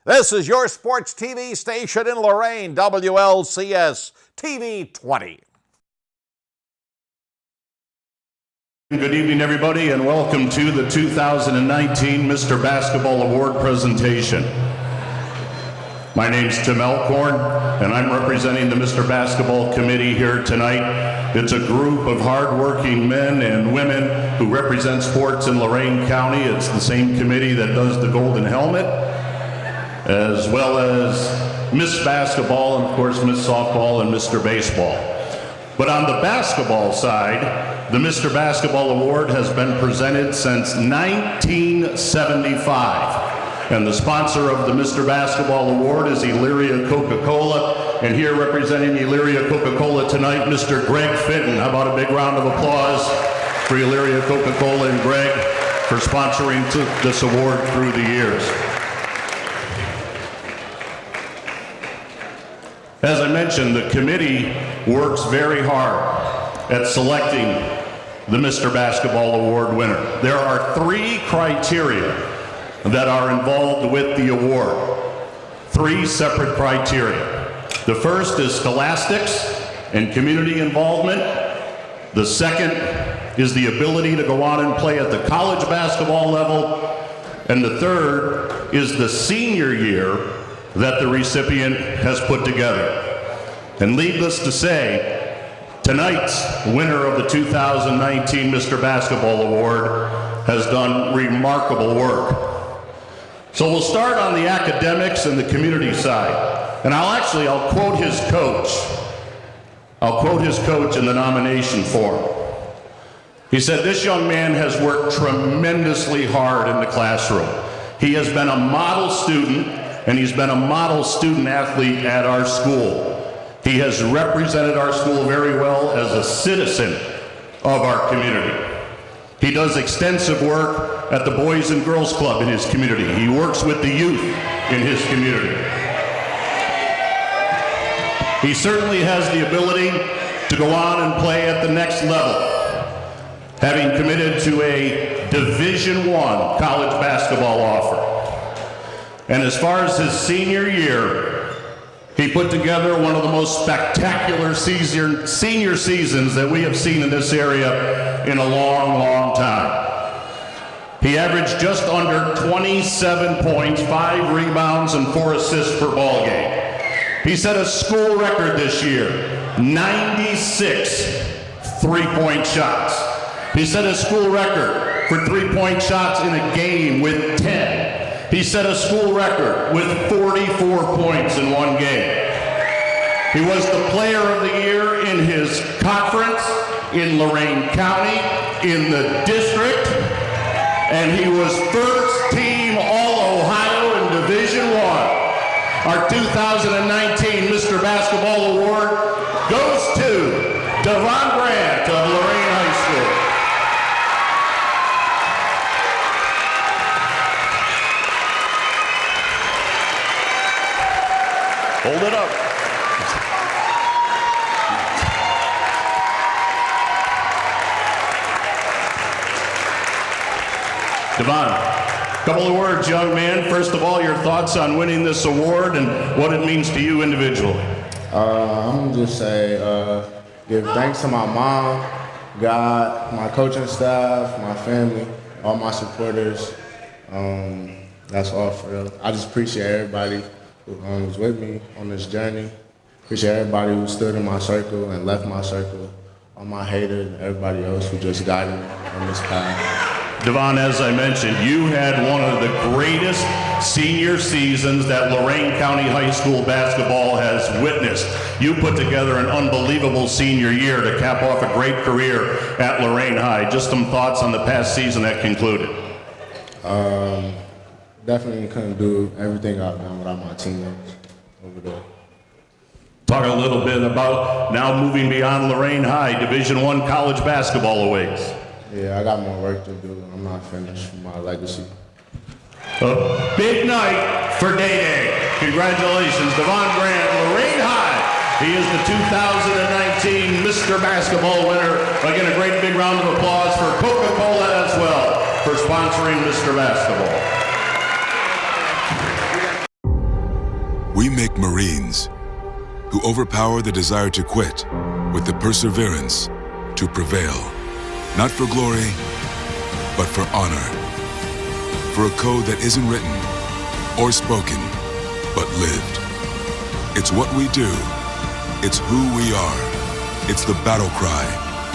This is your sports TV station in Lorain, WLCS TV 20. Good evening, everybody, and welcome to the 2019 Mr. Basketball Award presentation. My name's Tim Elkhorn, and I'm representing the Mr. Basketball Committee here tonight. It's a group of hardworking men and women who represent sports in Lorain County. It's the same committee that does the Golden Helmet, as well as Miss Basketball, and of course Miss Softball and Mr. Baseball. But on the basketball side, the Mr. Basketball Award has been presented since 1975. And the sponsor of the Mr. Basketball Award is Elyria Coca-Cola. And here representing Elyria Coca-Cola tonight, Mr. Greg Fitton. How about a big round of applause for Elyria Coca-Cola and Greg for sponsoring this award through the years. As I mentioned, the committee works very hard at selecting the Mr. Basketball Award winner. There are 3 criteria that are involved with the award. 3 separate criteria. The first is scholastics and community involvement. The second is the ability to go on and play at the college basketball level. And the third is the senior year that the recipient has put together. And needless to say, tonight's winner of the 2019 Mr. Basketball Award has done remarkable work. So we'll start on the academics and the community side. And I'll quote his coach. I'll quote his coach in the nomination form. He said, "This young man has worked tremendously hard in the classroom. He has been a model student, and he's been a model student athlete at our school. He has represented our school very well as a citizen of our community. He does extensive work at the Boys and Girls Club in his community. He works with the youth in his community. He certainly has the ability to go on and play at the next level, having committed to a Division I college basketball offer. And as far as his senior year, he put together one of the most spectacular senior seasons that we have seen in this area in a long, long time. He averaged just under 27 points, 5 rebounds, and 4 assists per ball game. He set a school record this year, 96 three-point shots. He set a school record for three-point shots in a game with 10. He set a school record with 44 points in one game. He was the player of the year in his conference, in Lorain County, in the district, and he was first team All-Ohio in Division I. Our 2019 Mr. Basketball Award goes to Avon Grant of Lorain High School. Hold it up. Devon, a couple of words, young man. First of all, your thoughts on winning this award and what it means to you individually. I'm just say give thanks to my mom, God, my coaching staff, my family, all my supporters. That's all for real. I just appreciate everybody who was with me on this journey. Appreciate everybody who stood in my circle and left my circle. All my haters and everybody else who just guided me on this path. Devon, as I mentioned, you had one of the greatest senior seasons that Lorain County High School basketball has witnessed. You put together an unbelievable senior year to cap off a great career at Lorain High. Just some thoughts on the past season that concluded. Definitely couldn't do everything I've done without my teammates over there. Talk a little bit about now moving beyond Lorain High, Division I college basketball awaits. Yeah, I got more work to do. I'm not finished with my legacy. A big night for Day-Day. Congratulations, Avon Grant, Lorain High. He is the 2019 Mr. Basketball winner. Again, a great big round of applause for Coca-Cola as well for sponsoring Mr. Basketball. We make Marines who overpower the desire to quit with the perseverance to prevail. Not for glory, but for honor. For a code that isn't written or spoken, but lived. It's what we do. It's who we are. It's the battle cry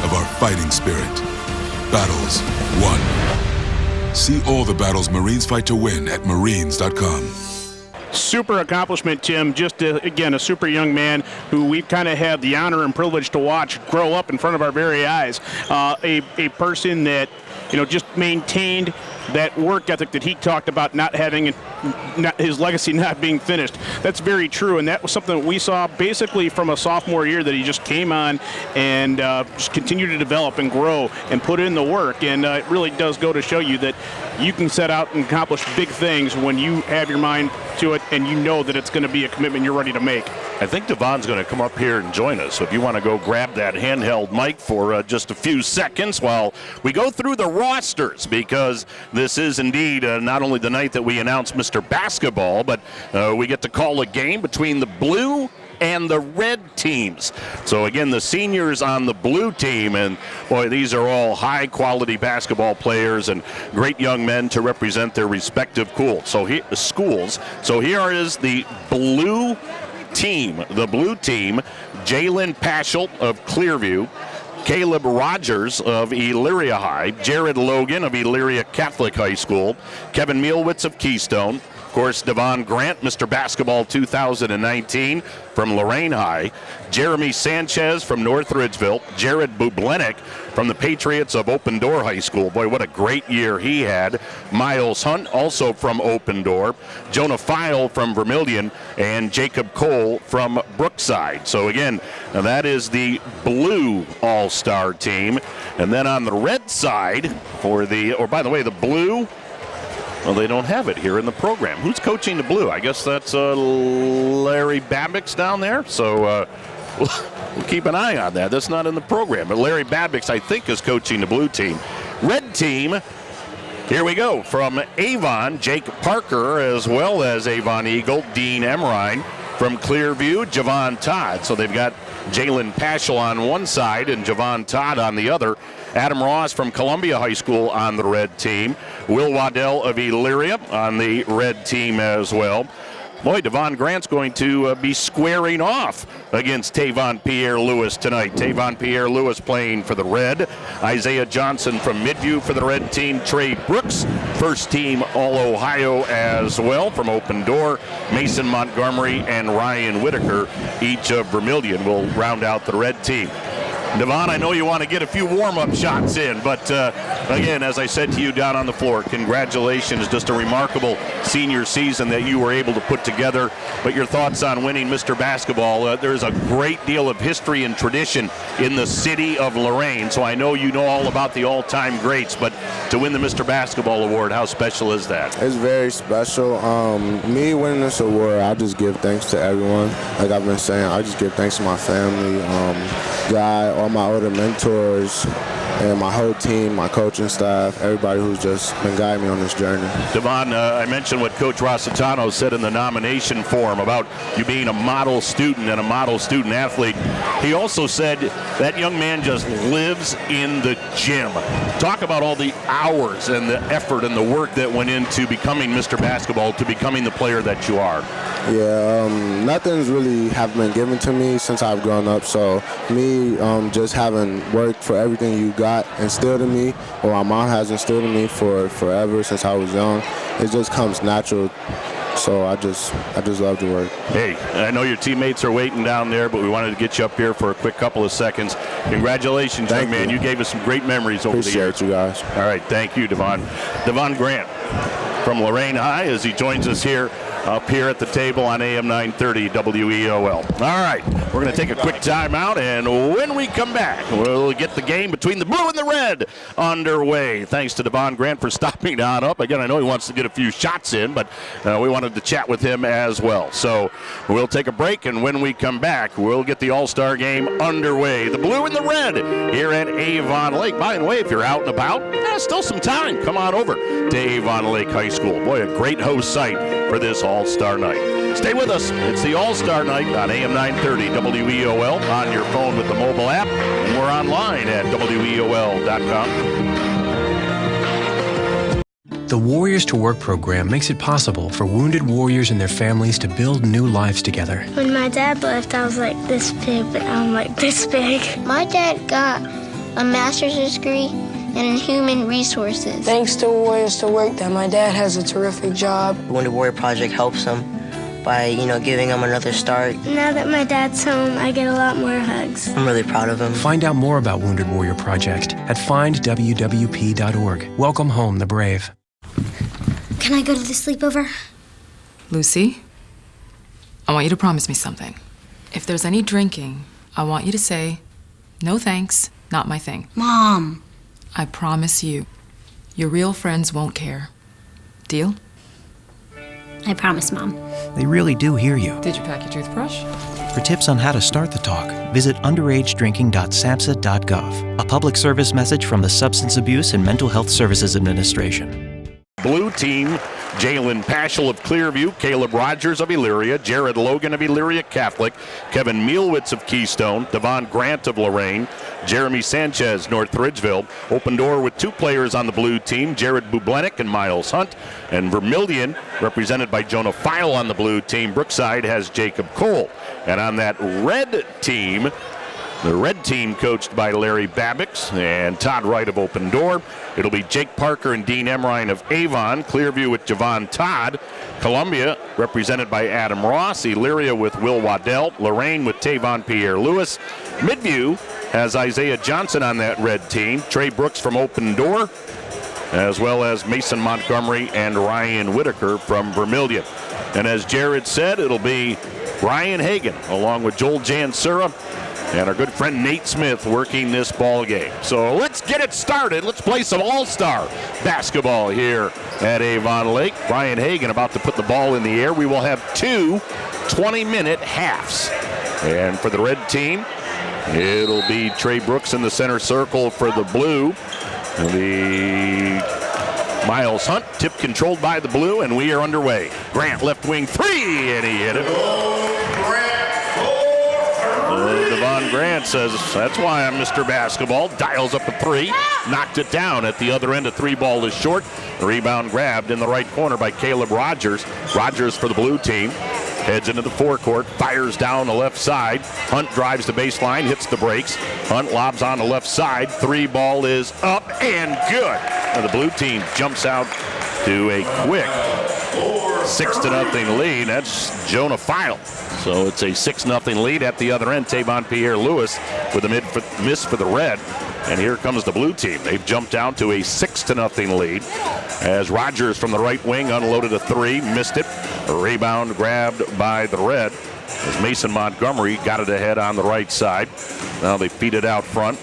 of our fighting spirit. Battles won. See all the battles Marines fight to win at Marines.com. Super accomplishment, Tim. Just, again, a super young man who we've kind of had the honor and privilege to watch grow up in front of our very eyes. A person that, just maintained that work ethic that he talked about his legacy not being finished. That's very true, and that was something that we saw basically from a sophomore year, that he just came on and just continued to develop and grow and put in the work. And it really does go to show you that you can set out and accomplish big things when you have your mind to it and you know that it's going to be a commitment you're ready to make. I think Devon's going to come up here and join us. So if you want to go grab that handheld mic for just a few seconds while we go through the rosters, because this is indeed not only the night that we announce Mr. Basketball, but we get to call a game between the blue and the red teams. So again, the seniors on the blue team, and boy, these are all high quality basketball players and great young men to represent their respective schools. So here is the blue team. The blue team: Jalen Paschal of Clearview, Caleb Rogers of Elyria High, Jared Logan of Elyria Catholic High School, Kevin Mielwitz of Keystone, of course, Devon Grant, Mr. Basketball 2019 from Lorain High, Jeremy Sanchez from North Ridgeville, Jared Bublenik from the Patriots of Open Door High School. Boy, what a great year he had. Miles Hunt, also from Open Door, Jonah File from Vermilion, and Jacob Cole from Brookside. So again, now that is the blue all-star team. And then on the red side, by the way, the blue, well, they don't have it here in the program. Who's coaching the blue? I guess that's Larry Babix down there. So we'll keep an eye on that. That's not in the program. But Larry Babix, I think, is coaching the blue team. Red team, here we go. From Avon, Jake Parker, as well as Avon Eagle, Dean Emrine. From Clearview, Javon Todd. So they've got Jalen Paschal on one side and Javon Todd on the other. Adam Ross from Columbia High School on the red team. Will Waddell of Elyria on the red team as well. Boy, Devon Grant's going to be squaring off against Tavon Pierre-Lewis tonight. Tavon Pierre-Lewis playing for the red. Isaiah Johnson from Midview for the red team. Trey Brooks, first team All-Ohio as well from Open Door. Mason Montgomery and Ryan Whitaker, each of Vermilion, will round out the red team. Devon, I know you want to get a few warm-up shots in, but again, as I said to you down on the floor, congratulations. Just a remarkable senior season that you were able to put together. But your thoughts on winning Mr. Basketball? There's a great deal of history and tradition in the city of Lorain, so I know you know all about the all-time greats, but to win the Mr. Basketball award, how special is that? It's very special. Me winning this award, I just give thanks to everyone. Like I've been saying, I just give thanks to my family, God, all my older mentors, and my whole team, my coaching staff, everybody who's just been guiding me on this journey. Devon, I mentioned what Coach Rossitano said in the nomination form about you being a model student and a model student athlete. He also said that young man just lives in the gym. Talk about all the hours and the effort and the work that went into becoming Mr. Basketball, to becoming the player that you are. Yeah, nothing's really have been given to me since I've grown up. So me just having worked for everything you got instilled in me, or my mom has instilled in me for forever since I was young, it just comes natural. So I just love to work. Hey, I know your teammates are waiting down there, but we wanted to get you up here for a quick couple of seconds. Congratulations, young man. You gave us some great memories over the years. Appreciate you guys. All right, thank you, Devon. Devon Grant from Lorain High, as he joins us here up here at the table on AM 930 WEOL. All right, we're going to take a quick timeout, and when we come back, we'll get the game between the blue and the red underway. Thanks to Devon Grant for stopping on up. Again, I know he wants to get a few shots in, but we wanted to chat with him as well. So we'll take a break, and when we come back, we'll get the All-Star game underway. The blue and the red here at Avon Lake. By the way, if you're out and about, still some time. Come on over to Avon Lake High School. Boy, a great host site for this All-Star night. Stay with us. It's the All-Star Night on AM 930 WEOL on your phone with the mobile app, and we're online at WEOL.com. The Warriors to Work program makes it possible for wounded warriors and their families to build new lives together. When my dad left, I was like this big, but now I'm like this big. My dad got a master's degree in human resources. Thanks to Warriors to Work that my dad has a terrific job. The Wounded Warrior Project helps him by, giving him another start. Now that my dad's home, I get a lot more hugs. I'm really proud of him. Find out more about Wounded Warrior Project at findwwp.org. Welcome home, the brave. Can I go to the sleepover? Lucy, I want you to promise me something. If there's any drinking, I want you to say, no thanks, not my thing. Mom. I promise you, your real friends won't care. Deal? I promise, Mom. They really do hear you. Did you pack your toothbrush? For tips on how to start the talk, visit underagedrinking.samhsa.gov. A public service message from the Substance Abuse and Mental Health Services Administration. Blue team, Jalen Paschal of Clearview, Caleb Rogers of Elyria, Jared Logan of Elyria Catholic, Kevin Mielwitz of Keystone, Devon Grant of Lorain, Jeremy Sanchez, North Ridgeville. Open door with two players on the blue team, Jared Bublenik and Miles Hunt. And Vermillion, represented by Jonah File on the blue team. Brookside has Jacob Cole. And on that red team, the red team coached by Larry Babbix and Todd Wright of Open Door. It'll be Jake Parker and Dean Emrine of Avon. Clearview with Javon Todd. Columbia represented by Adam Ross. Elyria with Will Waddell. Lorain with Tavon Pierre-Lewis. Midview has Isaiah Johnson on that red team. Trey Brooks from Open Door, as well as Mason Montgomery and Ryan Whitaker from Vermillion. And as Jared said, it'll be Ryan Hagan along with Joel Jansura and our good friend Nate Smith working this ball game. So let's get it started. Let's play some all-star basketball here at Avon Lake. Ryan Hagan about to put the ball in the air. We will have two 20-minute halves. And for the red team, it'll be Trey Brooks in the center circle for the blue. The Miles Hunt, tip controlled by the blue, and we are underway. Grant left wing three, and he hit it. Devon Grant says, that's why I'm Mr. Basketball. Dials up a three, knocked it down at the other end. A three ball is short. The rebound grabbed in the right corner by Caleb Rogers. Rogers for the blue team. Heads into the forecourt, fires down the left side. Hunt drives the baseline, hits the brakes. Hunt lobs on the left side. Three ball is up and good. And the blue team jumps out to a quick 6-0 lead. That's Jonah File. So it's a 6-0 lead at the other end. Tavon Pierre-Lewis with a miss for the red. And here comes the blue team. They've jumped down to a 6-0 lead as Rogers from the right wing unloaded a three, missed it. A rebound grabbed by the red as Mason Montgomery got it ahead on the right side. Now they feed it out front.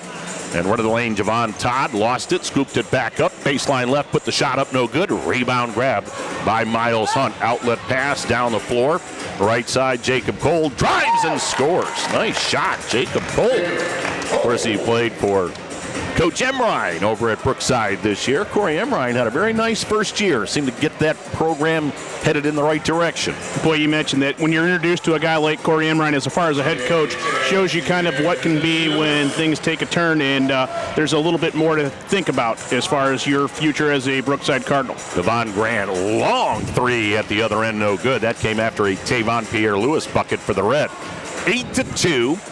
And run of the lane, Javon Todd lost it, scooped it back up. Baseline left, put the shot up, no good. Rebound grabbed by Miles Hunt. Outlet pass down the floor. Right side, Jacob Cole drives and scores. Nice shot, Jacob Cole. Of course, he played for Coach Emrine over at Brookside this year. Corey Emrine had a very nice first year. Seemed to get that program headed in the right direction. Boy, you mentioned that when you're introduced to a guy like Corey Emrine as far as a head coach, shows you kind of what can be when things take a turn, and there's a little bit more to think about as far as your future as a Brookside Cardinal. Devon Grant, long three at the other end, no good. That came after a Tavon Pierre-Lewis bucket for the Red. 8-2.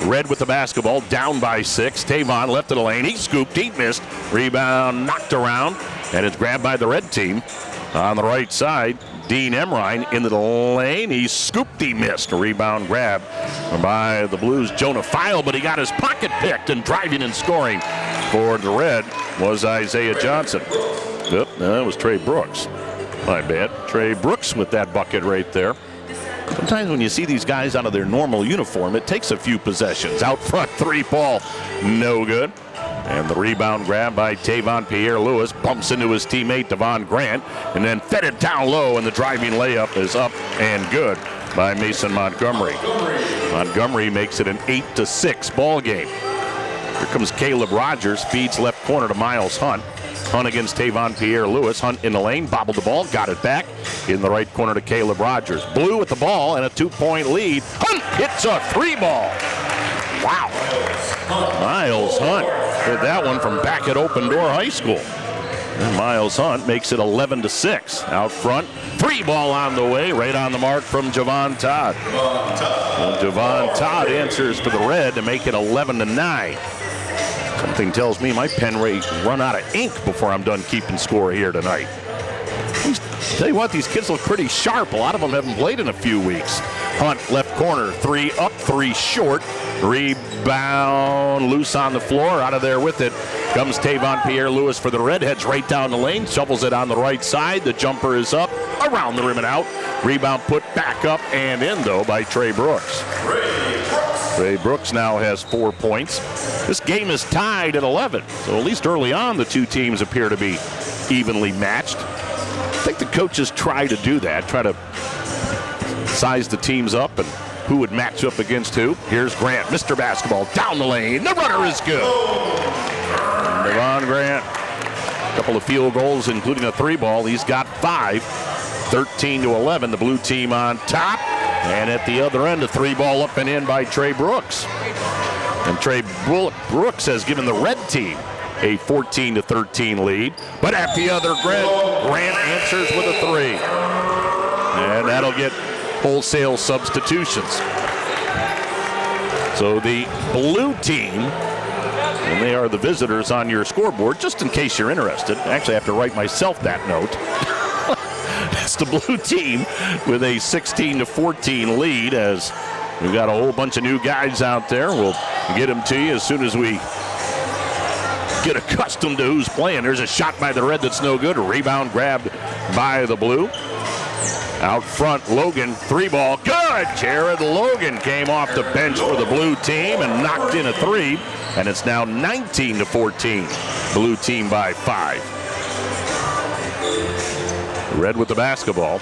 Red with the basketball, down by 6. Tavon left of the lane. He scooped, he missed. Rebound knocked around, and it's grabbed by the red team. On the right side, Dean Emrine into the lane. He scooped, he missed. A rebound grab by the Blues' Jonah File, but he got his pocket picked, and driving and scoring for the Red was Isaiah Johnson. Yep, that was Trey Brooks. My bad. Trey Brooks with that bucket right there. Sometimes when you see these guys out of their normal uniform, it takes a few possessions. Out front, three ball, no good. And the rebound grab by Tavon Pierre-Lewis bumps into his teammate Devon Grant and then fed it down low, and the driving layup is up and good by Mason Montgomery. Montgomery makes it an 8-6 ball game. Here comes Caleb Rogers, feeds left corner to Miles Hunt. Hunt against Tavon Pierre-Lewis. Hunt in the lane, bobbled the ball, got it back in the right corner to Caleb Rogers. Blue with the ball and a 2-point lead. Hunt hits a 3-ball. Wow. Miles Hunt hit that one from back at Open Door High School. And Miles Hunt makes it 11-6. Out front, 3-ball on the way, right on the mark from Javon Todd. Well, Javon Todd answers for the Red to make it 11-9. Something tells me my pen may run out of ink before I'm done keeping score here tonight. Tell you what, these kids look pretty sharp. A lot of them haven't played in a few weeks. Hunt, left corner, 3 up, 3 short. Rebound, loose on the floor. Out of there with it comes Tavon Pierre-Lewis for the Redheads, right down the lane. Shovels it on the right side. The jumper is up, around the rim and out. Rebound put back up and in, though, by Trey Brooks. Trey Brooks now has 4 points. This game is tied at 11. So at least early on, the two teams appear to be evenly matched. I think the coaches try to do that, try to size the teams up and who would match up against who. Here's Grant, Mr. Basketball, down the lane. The runner is good. Devon Grant, a couple of field goals, including a 3-ball. He's got 5. 13-11, the blue team on top. And at the other end, a 3-ball up and in by Trey Brooks. And Trey Brooks has given the red team a 14-13 lead. But at the other Grant answers with a 3. And that'll get wholesale substitutions. So the blue team, and they are the visitors on your scoreboard, just in case you're interested. Actually, I have to write myself that note. It's the blue team with a 16-14 lead, as we've got a whole bunch of new guys out there. We'll get them to you as soon as we get accustomed to who's playing. There's a shot by the red that's no good. A rebound grabbed by the blue. Out front, Logan, 3-ball, good! Jared Logan came off the bench for the blue team and knocked in a 3, and it's now 19-14. Blue team by 5. Red with the basketball.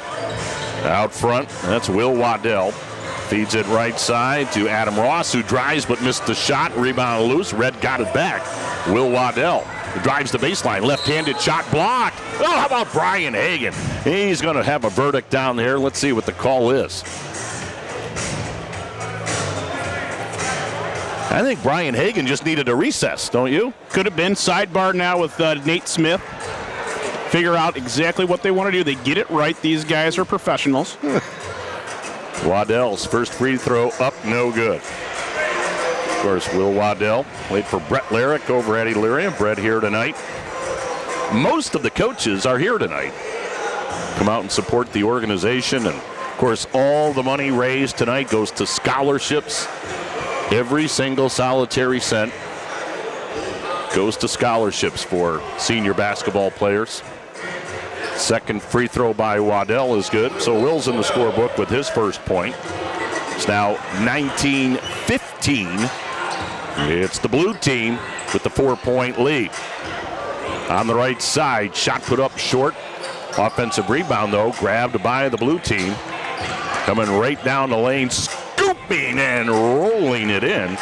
Out front, that's Will Waddell. Feeds it right side to Adam Ross, who drives but missed the shot. Rebound loose. Red got it back. Will Waddell drives the baseline. Left-handed shot blocked. Oh, how about Brian Hagan? He's going to have a verdict down there. Let's see what the call is. I think Brian Hagan just needed a recess, don't you? Could have been. Sidebar now with Nate Smith. Figure out exactly what they want to do. They get it right. These guys are professionals. Waddell's first free throw up, no good. Of course, Will Waddell played for Brett Larrick over at Elyria. Brett here tonight. Most of the coaches are here tonight. Come out and support the organization. And, of course, all the money raised tonight goes to scholarships. Every single solitary cent goes to scholarships for senior basketball players. Second free throw by Waddell is good. So Will's in the scorebook with his first point. It's now 19-15. It's the blue team with the 4-point lead. On the right side, shot put up short. Offensive rebound, though, grabbed by the blue team. Coming right down the lane, scooping and rolling it in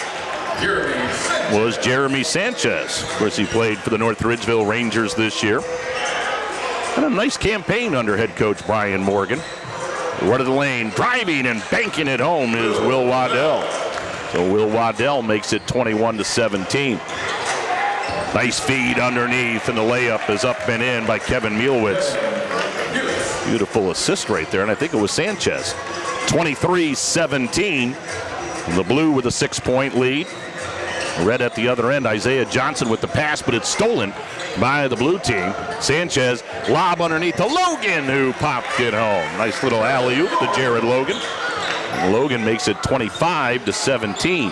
was Jeremy Sanchez. Of course, he played for the North Ridgeville Rangers this year. And a nice campaign under head coach Brian Morgan. Right of the lane, driving and banking it home is Will Waddell. So Will Waddell makes it 21-17. Nice feed underneath, and the layup is up and in by Kevin Mielwitz. Beautiful assist right there, and I think it was Sanchez. 23-17. The blue with a 6-point lead. Red at the other end, Isaiah Johnson with the pass, but it's stolen by the blue team. Sanchez, lob underneath to Logan, who popped it home. Nice little alley-oop to Jared Logan. And Logan makes it 25-17.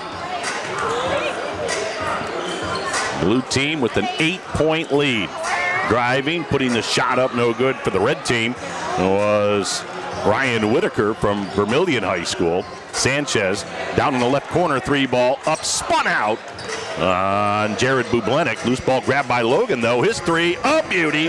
Blue team with an 8-point lead. Driving, putting the shot up, no good for the red team, was Ryan Whitaker from Vermillion High School. Sanchez down in the left corner, 3-ball up, spun out on Jared Bublenik. Loose ball grabbed by Logan, though. His 3, a beauty.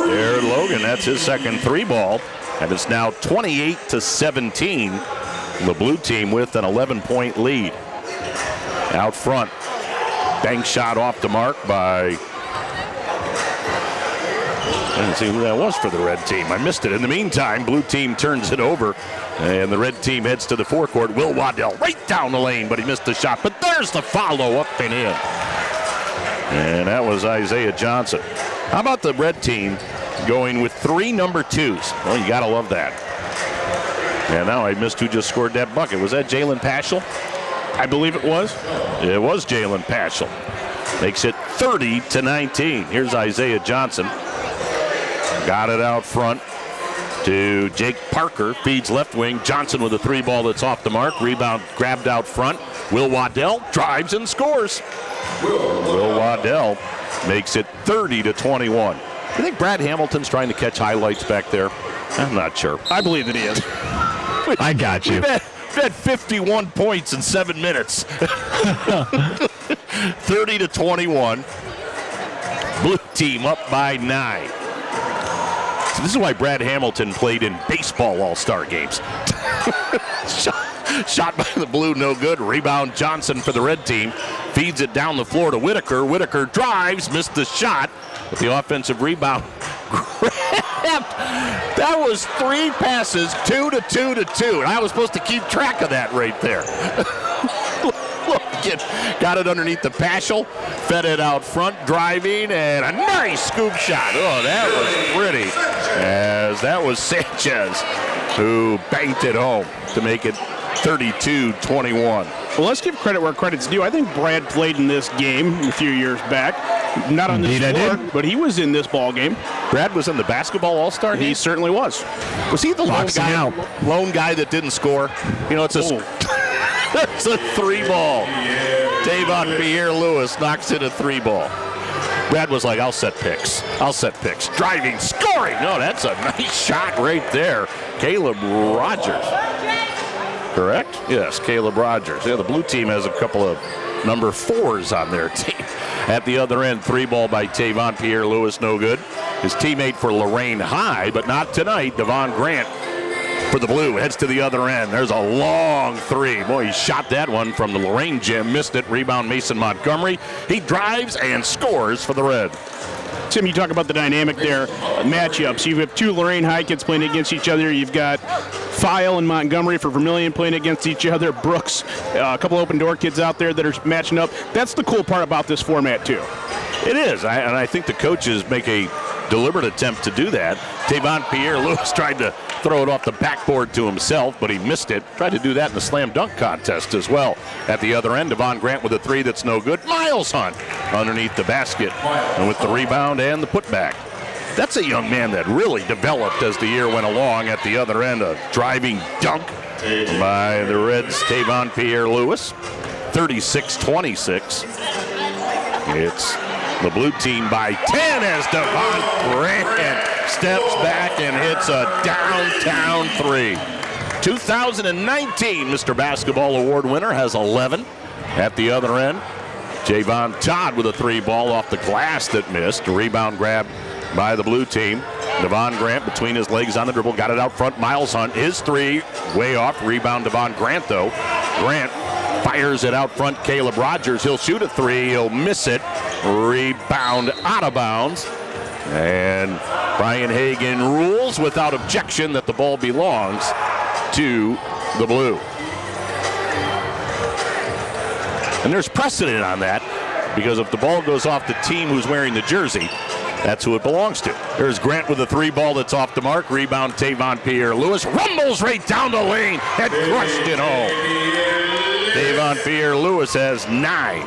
Jared Logan, that's his second 3-ball. And it's now 28-17. The blue team with an 11-point lead. Out front, bank shot off the mark by I didn't see who that was for the red team. I missed it. In the meantime, blue team turns it over, and the red team heads to the forecourt. Will Waddell right down the lane, but he missed the shot. But there's the follow up and in. And that was Isaiah Johnson. How about the red team going with 3 number 2s? Well, you got to love that. And now I missed who just scored that bucket. Was that Jalen Paschal? I believe it was. It was Jalen Paschal. Makes it 30-19. Here's Isaiah Johnson. Got it out front to Jake Parker. Feeds left wing. Johnson with a 3 ball that's off the mark. Rebound grabbed out front. Will Waddell drives and scores. Will Waddell makes it 30-21. You think Brad Hamilton's trying to catch highlights back there? I'm not sure. I believe that he is. I got you. We've had 51 points in 7 minutes. 30-21. Blue team up by 9. So this is why Brad Hamilton played in baseball all-star games. Shot by the blue, no good. Rebound Johnson for the red team. Feeds it down the floor to Whitaker. Whitaker drives, missed the shot. With the offensive rebound grabbed. That was 3 passes, 2 to 2 to 2. And I was supposed to keep track of that right there. Got it underneath the Paschal, fed it out front, driving, and a nice scoop shot. Oh, that was pretty, as that was Sanchez who banked it home to make it 32-21. Well, let's give credit where credit's due. I think Brad played in this game a few years back. Not on this floor, but he was in this ball game. Brad was in the basketball all-star game? He certainly was. Was he the lone guy that didn't score? You know, it's a 3 ball. Davon Pierre-Lewis knocks in a 3 ball. Brad was like, I'll set picks. Driving, scoring. No, that's a nice shot right there. Caleb Rogers. Correct? Yes, Caleb Rogers. Yeah, the blue team has a couple of number 4s on their team. At the other end, 3 ball by Tavon Pierre-Lewis, no good. His teammate for Lorain High, but not tonight, Devon Grant for the blue. Heads to the other end. There's a long 3. Boy, he shot that one from the Lorain gym. Missed it. Rebound Mason Montgomery. He drives and scores for the red. Tim, you talk about the dynamic there, matchups. You have 2 Lorain High kids playing against each other. You've got File and Montgomery for Vermilion playing against each other. Brooks, a couple open door kids out there that are matching up. That's the cool part about this format, too. It is, and I think the coaches make a deliberate attempt to do that. Tavon Pierre-Lewis tried to throw it off the backboard to himself, but he missed it. Tried to do that in the slam dunk contest as well. At the other end, Devon Grant with a 3 that's no good. Miles Hunt underneath the basket, and with the rebound and the putback. That's a young man that really developed as the year went along. At the other end, a driving dunk by the Reds' Tavon Pierre-Lewis. 36-26. It's the blue team by 10 as Devon Grant steps back and hits a downtown 3. 2019 Mr. Basketball Award winner has 11. At the other end, Javon Todd with a 3 ball off the glass that missed. A rebound grab by the blue team. Devon Grant between his legs on the dribble, got it out front. Miles Hunt, his 3 way off. Rebound Devon Grant though. Grant fires it out front. Caleb Rogers, he'll shoot a 3, he'll miss it. Rebound out of bounds. And Brian Hagan rules without objection that the ball belongs to the blue. And there's precedent on that, because if the ball goes off the team who's wearing the jersey, that's who it belongs to. There's Grant with a 3 ball that's off the mark. Rebound Tavon Pierre-Lewis. Rumbles right down the lane and crushed it home. Tavon Pierre-Lewis has 9.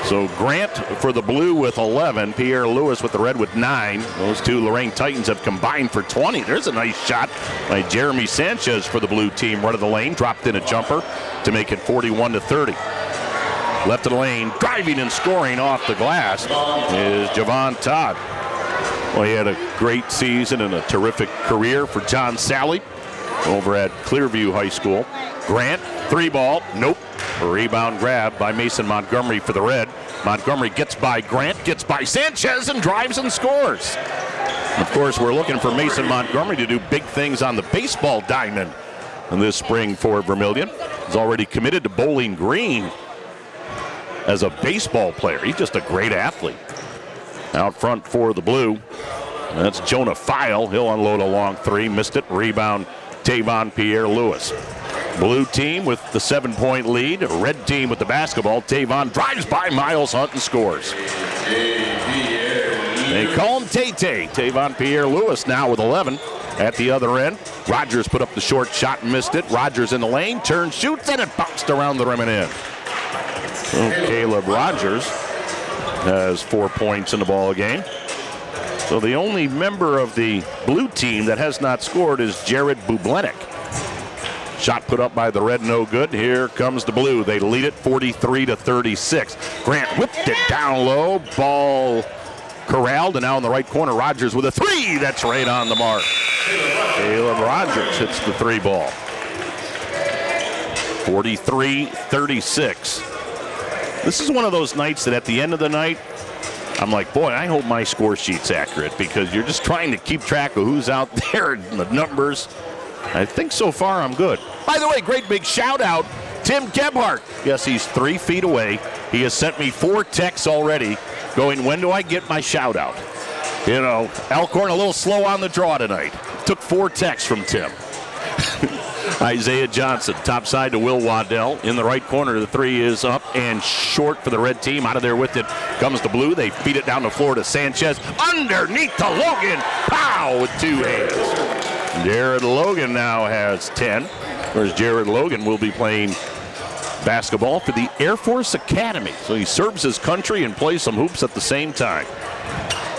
So Grant for the blue with 11. Pierre-Lewis with the red with 9. Those 2 Lorain Titans have combined for 20. There's a nice shot by Jeremy Sanchez for the blue team. Right of the lane, dropped in a jumper to make it 41-30. Left of the lane, driving and scoring off the glass is Javon Todd. Well, he had a great season and a terrific career for John Sally over at Clearview High School. Grant, 3 ball, nope. A rebound grab by Mason Montgomery for the red. Montgomery gets by Grant, gets by Sanchez, and drives and scores. Of course, we're looking for Mason Montgomery to do big things on the baseball diamond this spring for Vermilion. He's already committed to Bowling Green as a baseball player. He's just a great athlete. Out front for the blue That's Jonah File. He'll unload a long three. Missed it. Rebound, Tavon Pierre-Louis. Blue team with the 7-point lead. Red team with the basketball. Tavon drives by Miles Hunt and scores. They call him Tay-Tay. Tavon Pierre-Louis now with 11 at the other end. Rogers put up the short shot and missed it. Rogers in the lane, turns, shoots, and it bounced around the rim and in. So Caleb Rogers has 4 points in the ball game. So the only member of the blue team that has not scored is Jared Bublenik. Shot put up by the red, no good. Here comes the blue. They lead it 43-36. Grant whipped it down low. Ball corralled, and now in the right corner, Rogers with a three. That's right on the mark. Caleb Rogers hits the three ball. 43-36. This is one of those nights that at the end of the night, I'm like, boy, I hope my score sheet's accurate, because you're just trying to keep track of who's out there and the numbers. I think so far I'm good. By the way, great big shout out, Tim Gebhardt. Yes, he's 3 feet away. He has sent me 4 texts already going, when do I get my shout out? You know, Elkhorn a little slow on the draw tonight. Took 4 texts from Tim. Isaiah Johnson, top side to Will Waddell. In the right corner, the three is up and short for the red team. Out of there with it comes the blue. They feed it down the floor to Sanchez. Underneath to Logan. Pow with 2 hands. Jared Logan now has 10. Whereas Jared Logan will be playing basketball for the Air Force Academy. So he serves his country and plays some hoops at the same time.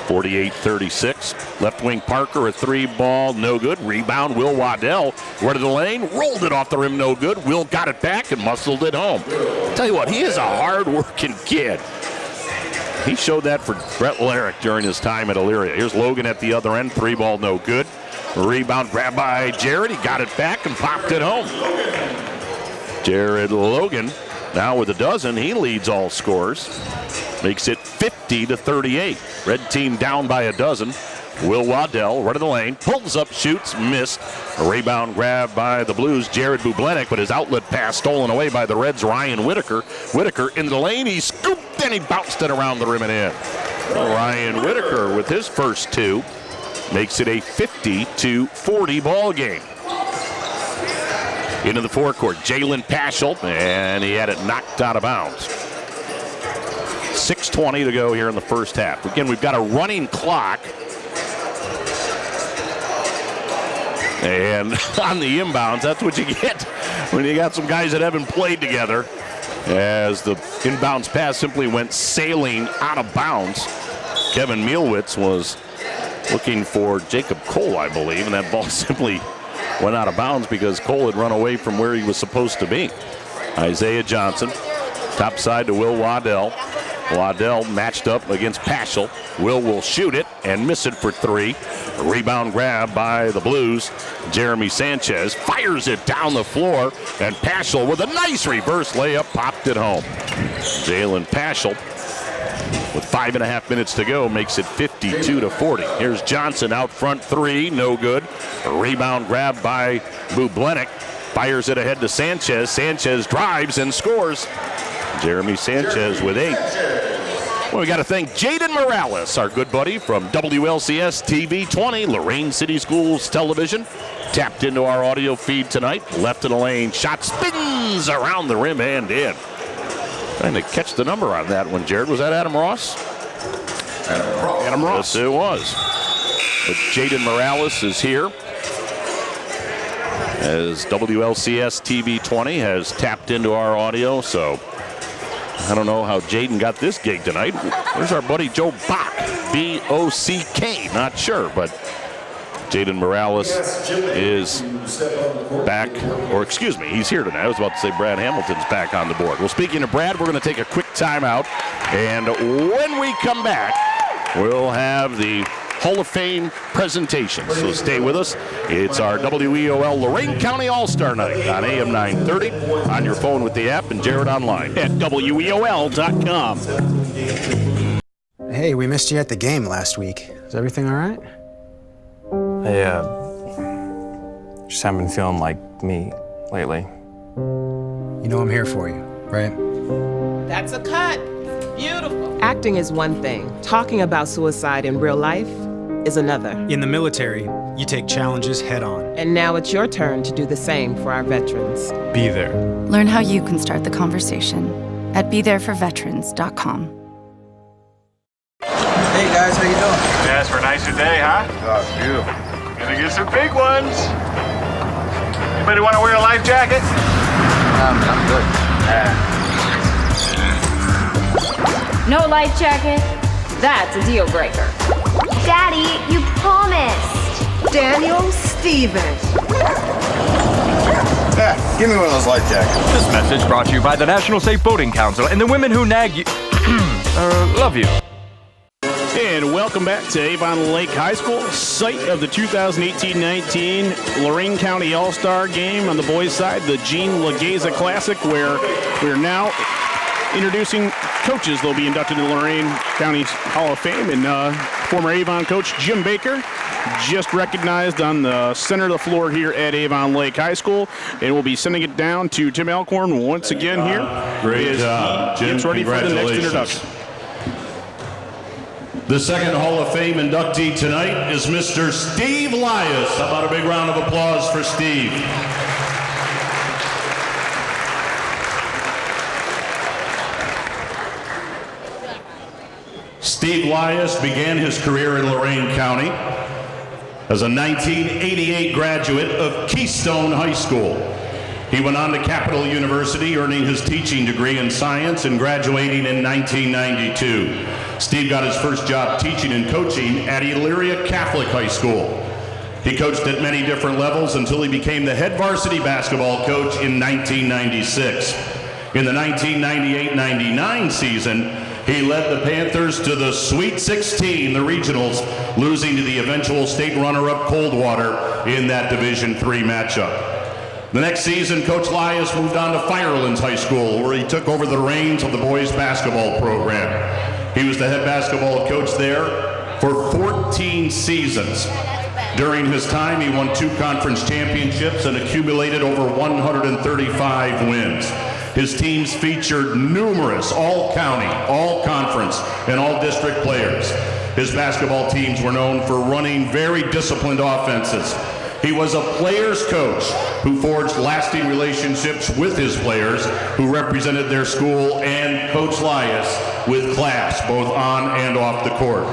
48-36. Left wing Parker, a 3 ball, no good. Rebound, Will Waddell. Right of the lane, rolled it off the rim, no good. Will got it back and muscled it home. Tell you what, he is a hard-working kid. He showed that for Brett Larrick during his time at Elyria. Here's Logan at the other end, 3 ball, no good. Rebound grabbed by Jared. He got it back and popped it home. Jared Logan now with a dozen. He leads all scorers. Makes it 50-38. Red team down by a dozen. Will Waddell, right of the lane, pulls up, shoots, missed. A rebound grab by the Blues, Jared Bublenik, but his outlet pass stolen away by the Reds, Ryan Whitaker. Whitaker into the lane, he scooped and he bounced it around the rim and in. Well, Ryan Whitaker with his first 2 makes it a 50-40 ball game. Into the forecourt, Jalen Paschal, and he had it knocked out of bounds. 6:20 to go here in the first half. Again, we've got a running clock. And on the inbounds, that's what you get when you got some guys that haven't played together. As the inbounds pass simply went sailing out of bounds. Kevin Mielwitz was looking for Jacob Cole, I believe, and that ball simply went out of bounds because Cole had run away from where he was supposed to be. Isaiah Johnson, top side to Will Waddell. Waddell matched up against Paschal. Will shoot it and miss it for 3. A rebound grab by the Blues. Jeremy Sanchez fires it down the floor, and Paschal with a nice reverse layup popped it home. Jalen Paschal, with 5.5 minutes to go, makes it 52-40. Here's Johnson out front, 3, no good. A rebound grab by Bublenik. Fires it ahead to Sanchez. Sanchez drives and scores. Jeremy Sanchez with 8. Well, we got to thank Jaden Morales, our good buddy from WLCS TV 20, Lorain City Schools Television. Tapped into our audio feed tonight. Left of the lane, shot spins around the rim and in. Trying to catch the number on that one, Jared. Was that Adam Ross? Adam Ross. Yes, it was. But Jaden Morales is here, as WLCS TV 20 has tapped into our audio, so I don't know how Jaden got this gig tonight. There's our buddy Joe Bock, B-O-C-K, not sure, but Jaden Morales is back, or excuse me, he's here tonight. I was about to say Brad Hamilton's back on the board. Well, speaking of Brad, we're going to take a quick timeout, and when we come back, we'll have the Hall of Fame presentation. So stay with us. It's our WEOL Lorain County All-Star Night on AM 930, on your phone with the app, and Jared online at WEOL.com. Hey, we missed you at the game last week. Is everything all right? I just haven't been feeling like me lately. You know I'm here for you, right? That's a cut. Beautiful. Acting is one thing. Talking about suicide in real life is another. In the military, you take challenges head on. And now it's your turn to do the same for our veterans. Be there. Learn how you can start the conversation at BeThereForVeterans.com. Hey guys, how you doing? Yes, for a nicer day, huh? Oh, it's beautiful. Gonna get some big ones. Anybody want to wear a life jacket? I'm good. No life jacket? That's a deal breaker. Daddy, you promised. Daniel Stevens. Yeah, give me one of those life jackets. This message brought to you by the National Safe Boating Council and the women who nag you. Love you. And welcome back to Avon Lake High School, site of the 2018-19 Lorain County All-Star Game on the boys' side, the Gene Legeza Classic, where we're now introducing coaches. They'll be inducted in the Lorain County Hall of Fame, and former Avon coach Jim Baker just recognized on the center of the floor here at Avon Lake High School, and we'll be sending it down to Tim Alcorn once again here. Great job, Jim. Gets ready for the next Congratulations. introduction. The second Hall of Fame inductee tonight is Mr. Steve Lias. How about a big round of applause for Steve? Steve Lias began his career in Lorain County as a 1988 graduate of Keystone High School. He went on to Capital University, earning his teaching degree in science and graduating in 1992. Steve got his first job teaching and coaching at Elyria Catholic High School. He coached at many different levels until he became the head varsity basketball coach in 1996. In the 1998-99 season, he led the Panthers to the Sweet 16, the regionals, losing to the eventual state runner-up Coldwater in that Division III matchup. The next season, Coach Lias moved on to Firelands High School, where he took over the reins of the boys basketball program. He was the head basketball coach there for 14 seasons. During his time, he won 2 conference championships and accumulated over 135 wins. His teams featured numerous all-county, all-conference, and all-district players. His basketball teams were known for running very disciplined offenses. He was a player's coach who forged lasting relationships with his players who represented their school, and Coach Lias with class both on and off the court.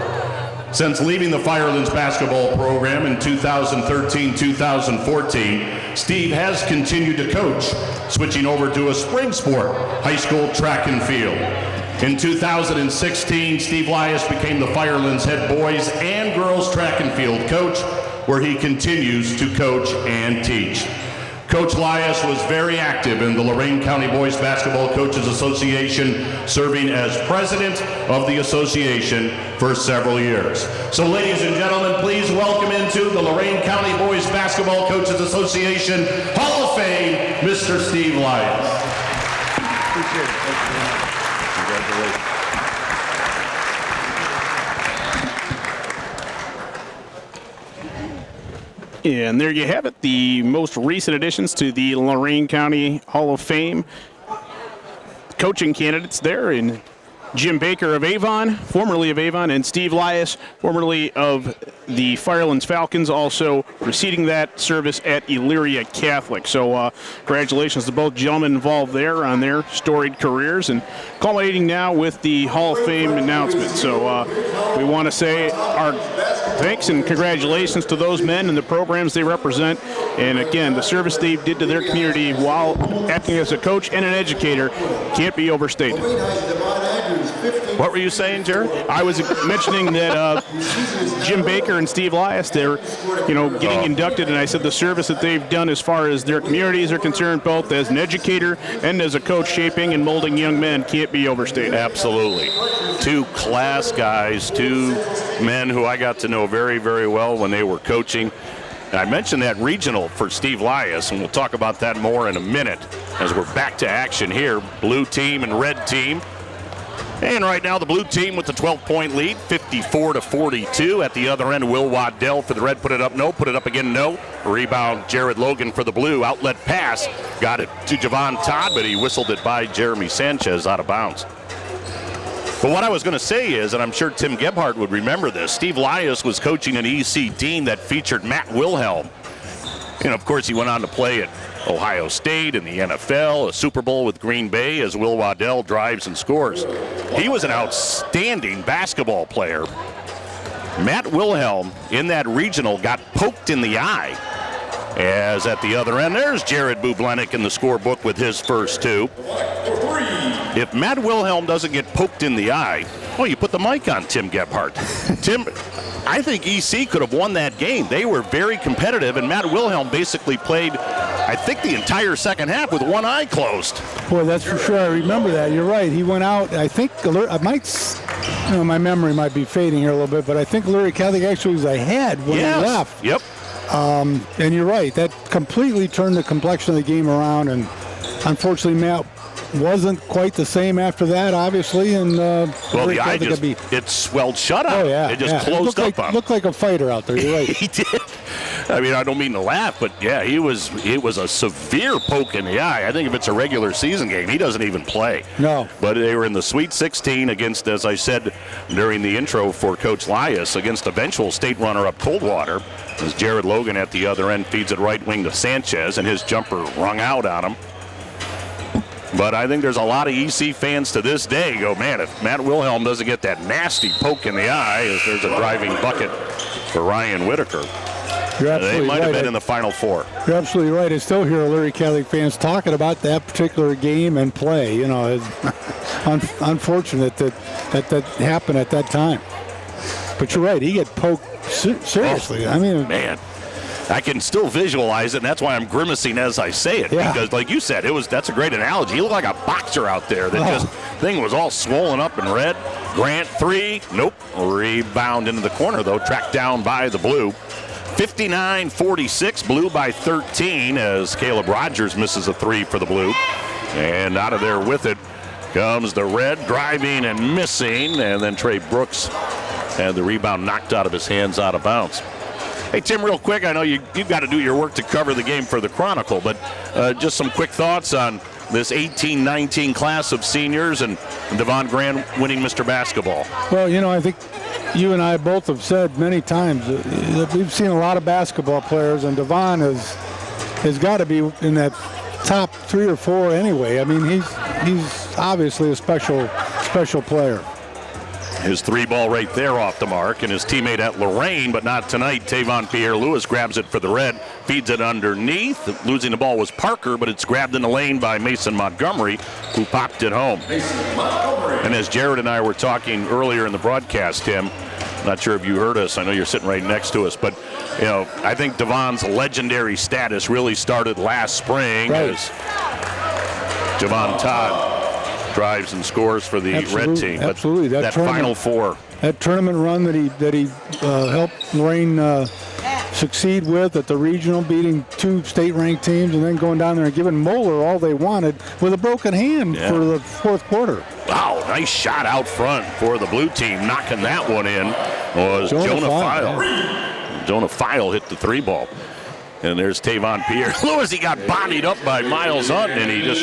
Since leaving the Firelands basketball program in 2013-2014, Steve has continued to coach, switching over to a spring sport, high school track and field. In 2016, Steve Lias became the Firelands head boys and girls track and field coach, where he continues to coach and teach. Coach Lias was very active in the Lorain County Boys Basketball Coaches Association, serving as president of the association for several years. So ladies and gentlemen, please welcome into the Lorain County Boys Basketball Coaches Association Hall of Fame, Mr. Steve Lias. Appreciate it. Congratulations. And there you have it, the most recent additions to the Lorain County Hall of Fame. Coaching candidates there in Jim Baker of Avon, formerly of Avon, and Steve Lias, formerly of the Firelands Falcons, also preceding that service at Elyria Catholic. So congratulations to both gentlemen involved there on their storied careers, and culminating now with the Hall of Fame announcement. So we want to say our thanks and congratulations to those men and the programs they represent. And again, the service they did to their community while acting as a coach and an educator can't be overstated. What were you saying, Jared? I was mentioning that Jim Baker and Steve Lias, they're, getting inducted, and I said the service that they've done as far as their communities are concerned, both as an educator and as a coach, shaping and molding young men, can't be overstated. Absolutely. 2 class guys, 2 men who I got to know very, very well when they were coaching. And I mentioned that regional for Steve Lias, and we'll talk about that more in a minute as we're back to action here. Blue team and red team. And right now the blue team with the 12-point lead, 54-42. At the other end, Will Waddell for the red. Put it up, no. Put it up again, no. Rebound, Jared Logan for the blue. Outlet pass. Got it to Javon Todd, but he whistled it by Jeremy Sanchez out of bounds. But what I was going to say is, and I'm sure Tim Gebhardt would remember this, Steve Lias was coaching an EC team that featured Matt Wilhelm. And, of course, he went on to play at Ohio State in the NFL, a Super Bowl with Green Bay as Will Waddell drives and scores. He was an outstanding basketball player. Matt Wilhelm in that regional got poked in the eye. As at the other end, there's Jared Bublenik in the scorebook with his first 2. If Matt Wilhelm doesn't get poked in the eye, well, you put the mic on Tim Gebhardt. Tim, I think EC could have won that game. They were very competitive, and Matt Wilhelm basically played, I think, the entire second half with one eye closed. Boy, that's for sure. I remember that. You're right. He went out, I think, my memory might be fading here a little bit, but I think Lurie Catholic actually was ahead when he left. Yep. And you're right. That completely turned the complexion of the game around, and unfortunately, Matt wasn't quite the same after that, obviously. And well, the eye just it swelled shut up. Oh yeah, it just closed up on him. Looked like a fighter out there. You're right. He did. I mean, I don't mean to laugh, but yeah, it was a severe poke in the eye. I think if it's a regular season game, he doesn't even play. No. But they were in the Sweet 16 against, as I said during the intro for Coach Lias, against eventual state runner-up Coldwater. As Jared Logan at the other end feeds it right wing to Sanchez, and his jumper rung out on him. But I think there's a lot of EC fans to this day go, man, if Matt Wilhelm doesn't get that nasty poke in the eye, as there's a driving bucket for Ryan Whitaker. You're absolutely they might right. have been in the Final Four. You're absolutely right. I still hear Lurie Catholic fans talking about that particular game and play. You know, it's unfortunate that happened at that time. But you're right. He got poked seriously. Oh, I mean, man. I can still visualize it, and that's why I'm grimacing as I say it. Yeah. Because, like you said, that's a great analogy. He looked like a boxer out there. That thing was all swollen up and red. Grant 3, nope. Rebound into the corner, though, tracked down by the Blue. 59-46, Blue by 13 as Caleb Rogers misses a 3 for the Blue. And out of there with it comes the Red, driving and missing, and then Trey Brooks had the rebound knocked out of his hands out of bounds. Hey, Tim, real quick, I know you've got to do your work to cover the game for the Chronicle, but just some quick thoughts on this 18-19 class of seniors and Devon Grant winning Mr. Basketball. Well, you know, I think you and I both have said many times that we've seen a lot of basketball players, and Devon has got to be in that top 3 or 4 anyway. I mean, he's obviously a special player. His 3-ball right there off the mark, and his teammate at Lorain, but not tonight. Tavon Pierre-Louis grabs it for the Red, feeds it underneath. Losing the ball was Parker, but it's grabbed in the lane by Mason Montgomery, who popped it home. And as Jared and I were talking earlier in the broadcast, Tim, not sure if you heard us. I know you're sitting right next to us, but you know, I think Devon's legendary status really started last spring as Javon Todd drives and scores for the Red team. Absolutely, that Final Four. That tournament run that he helped Lorain succeed with at the regional, beating 2 state-ranked teams, and then going down there and giving Moeller all they wanted with a broken hand for the 4th quarter. Wow, nice shot out front for the Blue team. Knocking that one in was Jonah File. Jonah File hit the 3-ball. And there's Tavon Pierre-Louis. He got bodied up by Miles Hunt, and he just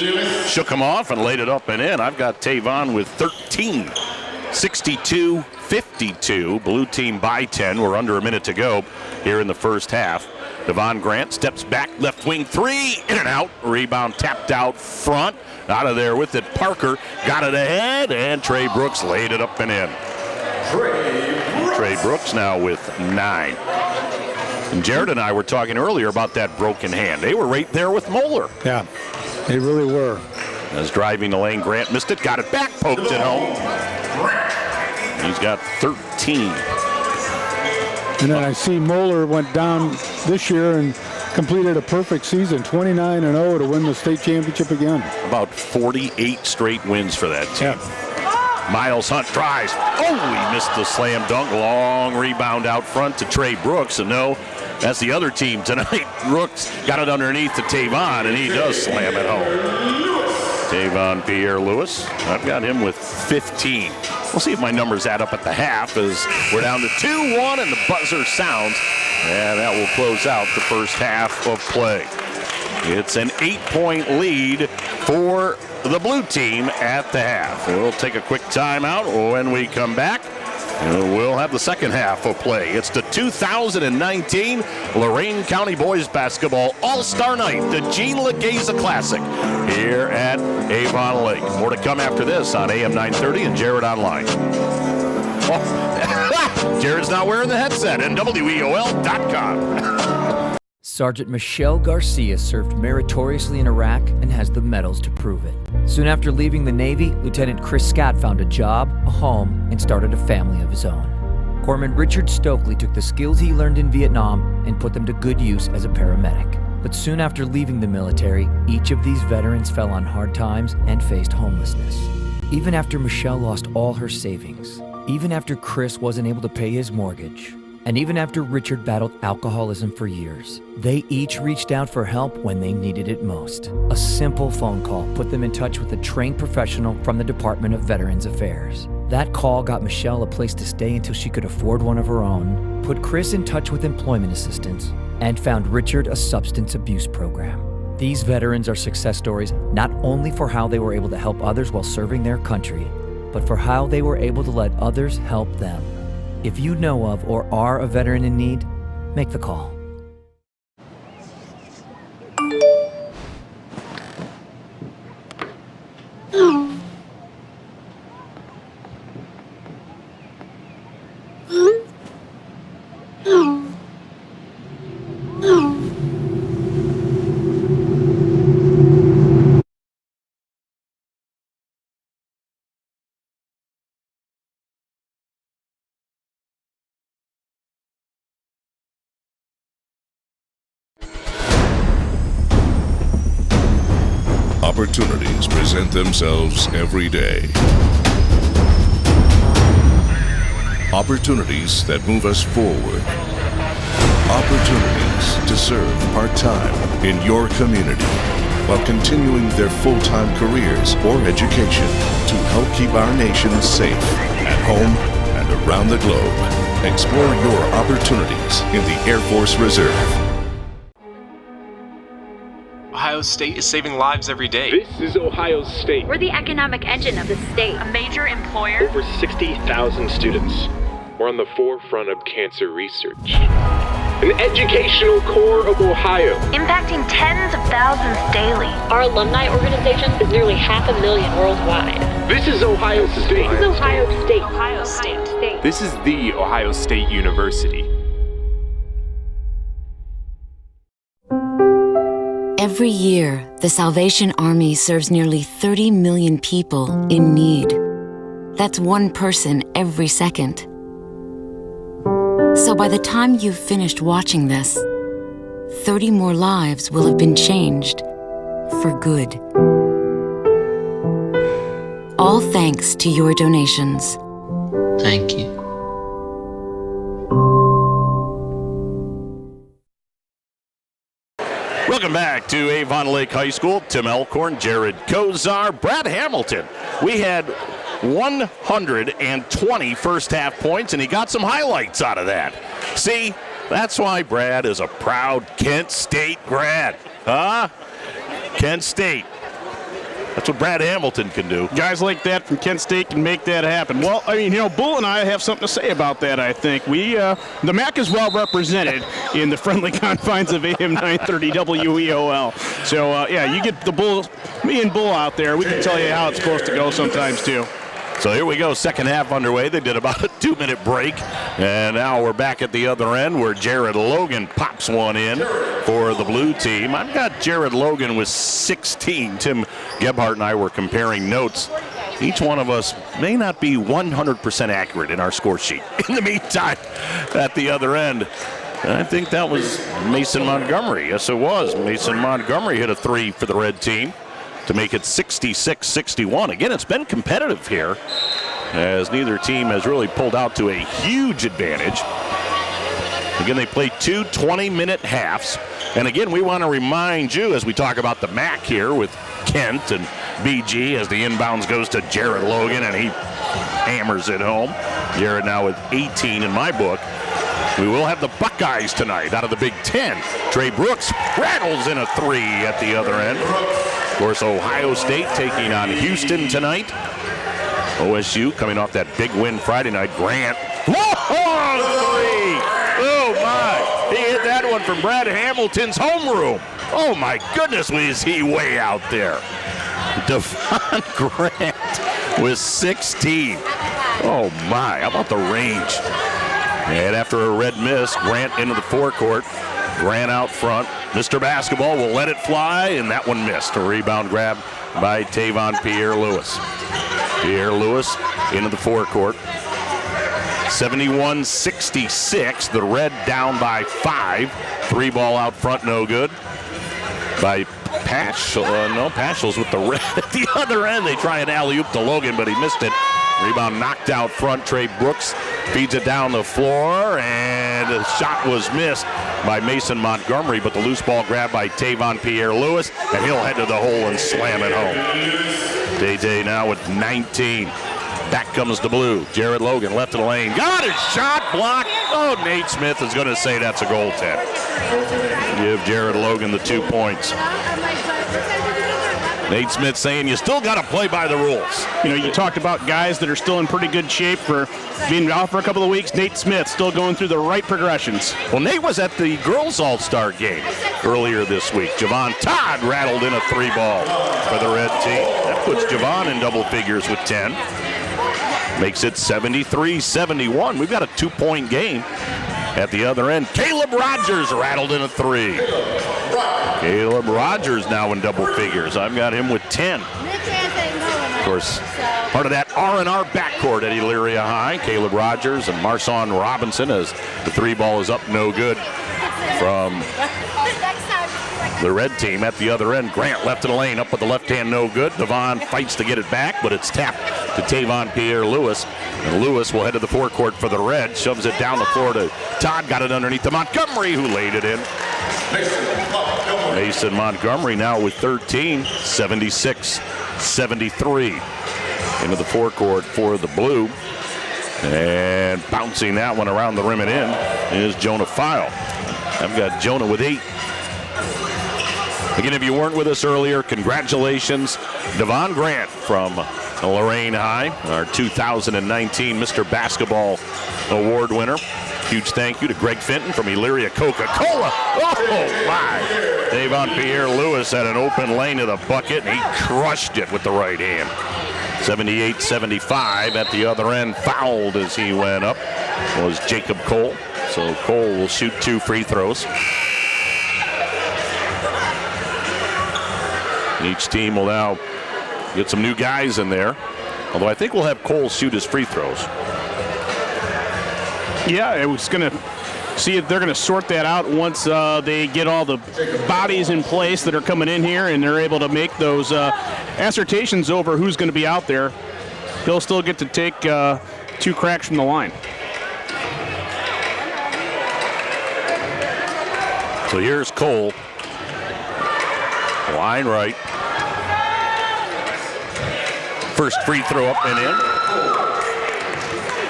shook him off and laid it up and in. I've got Tavon with 13. 62-52. Blue team by 10. We're under a minute to go here in the first half. Devon Grant steps back, left wing 3, in and out. Rebound tapped out front. Out of there with it, Parker got it ahead, and Trey Brooks laid it up and in. Trey Brooks now with 9. And Jared and I were talking earlier about that broken hand. They were right there with Moeller. Yeah, they really were. As driving the lane, Grant missed it, got it back, poked it home. He's got 13. And then I see Moeller went down this year and completed a perfect season, 29-0 to win the state championship again. About 48 straight wins for that team. Yeah. Miles Hunt tries. Oh, he missed the slam dunk. Long rebound out front to Trey Brooks. And no, that's the other team tonight. Brooks got it underneath to Tavon, and he does slam it home. Tavon Pierre-Louis. I've got him with 15. We'll see if my numbers add up at the half as we're down to 2-1 and the buzzer sounds. And that will close out the first half of play. It's an 8-point lead for the blue team at the half. We'll take a quick timeout. When we come back, we'll have the second half of play. It's the 2019 Lorain County Boys Basketball All-Star Night, the Gene Legeza Classic, here at Avon Lake. More to come after this on AM 930 and Jared Online. Oh, Jared's not wearing the headset, and WEOL.com. Sergeant Michelle Garcia served meritoriously in Iraq and has the medals to prove it. Soon after leaving the Navy, Lieutenant Chris Scott found a job, a home, and started a family of his own. Corpsman Richard Stokely took the skills he learned in Vietnam and put them to good use as a paramedic. But soon after leaving the military, each of these veterans fell on hard times and faced homelessness. Even after Michelle lost all her savings, even after Chris wasn't able to pay his mortgage, and even after Richard battled alcoholism for years, they each reached out for help when they needed it most. A simple phone call put them in touch with a trained professional from the Department of Veterans Affairs. That call got Michelle a place to stay until she could afford one of her own, put Chris in touch with employment assistance, and found Richard a substance abuse program. These veterans are success stories not only for how they were able to help others while serving their country, but for how they were able to let others help them. If you know of or are a veteran in need, make the call. Opportunities present themselves every day. Opportunities that move us forward. Opportunities to serve part-time in your community while continuing their full-time careers or education to help keep our nation safe at home and around the globe. Explore your opportunities in the Air Force Reserve. Ohio State is saving lives every day. This is Ohio State. We're the economic engine of the state, a major employer. Over 60,000 students. We're on the forefront of cancer research. An educational core of Ohio. Impacting tens of thousands daily. Our alumni organization is nearly 500,000 worldwide. This is Ohio State. This is Ohio State. Ohio State. This is the Ohio State University. Every year, the Salvation Army serves nearly 30 million people in need. That's one person every second. So by the time you've finished watching this, 30 more lives will have been changed for good. All thanks to your donations. Thank you. Welcome back to Avon Lake High School. Tim Elkhorn, Jared Kozar, Brad Hamilton. We had 120 first half points, and he got some highlights out of that. See, that's why Brad is a proud Kent State grad. Huh? Kent State. That's what Brad Hamilton can do. Guys like that from Kent State can make that happen. Well, I mean, Bull and I have something to say about that, I think. The MAC is well represented in the friendly confines of AM 930 WEOL. So, you get the Bull, me and Bull out there. We can tell you how it's supposed to go sometimes, too. So here we go, second half underway. They did about a 2-minute break, and now we're back at the other end where Jared Logan pops one in for the blue team. I've got Jared Logan with 16. Tim Gebhardt and I were comparing notes. Each one of us may not be 100% accurate in our score sheet. In the meantime, at the other end, I think that was Mason Montgomery. Yes, it was. Mason Montgomery hit a 3 for the red team to make it 66-61. Again, it's been competitive here as neither team has really pulled out to a huge advantage. Again, they played 2 20-minute halves. And again, we want to remind you as we talk about the MAC here with Kent and BG as the inbounds goes to Jared Logan and he hammers it home. Jared now with 18 in my book. We will have the Buckeyes tonight out of the Big Ten. Trey Brooks rattles in a 3 at the other end. Of course, Ohio State taking on Houston tonight. OSU coming off that big win Friday night. Grant. Whoa! Three! Oh, my. He hit that one from Brad Hamilton's homeroom. Oh, my goodness, was he way out there. Devon Grant with 16. Oh, my. How about the range? And after a red miss, Grant into the forecourt. Grant out front. Mr. Basketball will let it fly, and that one missed. A rebound grab by Tavon Pierre-Louis. Pierre-Louis into the forecourt. 71-66. The Red down by 5. 3 ball out front, no good. By Paschal. No, Paschal's with the Red at the other end. They try an alley-oop to Logan, but he missed it. Rebound knocked out front. Trey Brooks feeds it down the floor, and the shot was missed by Mason Montgomery, but the loose ball grabbed by Tavon Pierre-Louis, and he'll head to the hole and slam it home. Day now with 19. Back comes the blue. Jared Logan left of the lane. Got his shot blocked. Oh, Nate Smith is going to say that's a goaltend. Give Jared Logan the 2 points. Nate Smith saying you still got to play by the rules. You know, you talked about guys that are still in pretty good shape for being out for a couple of weeks. Nate Smith still going through the right progressions. Well, Nate was at the girls' all-star game earlier this week. Javon Todd rattled in a 3-ball for the red team. That puts Javon in double figures with 10. Makes it 73-71. We've got a 2-point game at the other end. Caleb Rogers rattled in a 3. Caleb Rogers now in double figures. I've got him with 10. Of course, part of that R&R backcourt at Elyria High. Caleb Rogers and Marson Robinson as the 3-ball is up, no good from the red team at the other end. Grant left of the lane, up with the left hand, no good. Devon fights to get it back, but it's tapped to Tavon Pierre-Louis. And Lewis will head to the forecourt for the red. Shoves it down the floor to Todd. Got it underneath to Montgomery, who laid it in. Mason Montgomery now with 13, 76-73. Into the forecourt for the blue. And bouncing that one around the rim and in is Jonah File. I've got Jonah with 8. Again, if you weren't with us earlier, congratulations. Devon Grant from Lorain High, our 2019 Mr. Basketball Award winner. Huge thank you to Greg Fenton from Elyria Coca-Cola. Oh, my. Tavon Pierre-Louis had an open lane to the bucket, and he crushed it with the right hand. 78-75 at the other end. Fouled as he went up was Jacob Cole. So Cole will shoot 2 free throws. Each team will now get some new guys in there. Although I think we'll have Cole shoot his free throws. Yeah, I was going to see if they're going to sort that out once they get all the bodies in place that are coming in here and they're able to make those assertions over who's going to be out there. He'll still get to take 2 cracks from the line. So here's Cole. Line right. First free throw up and in.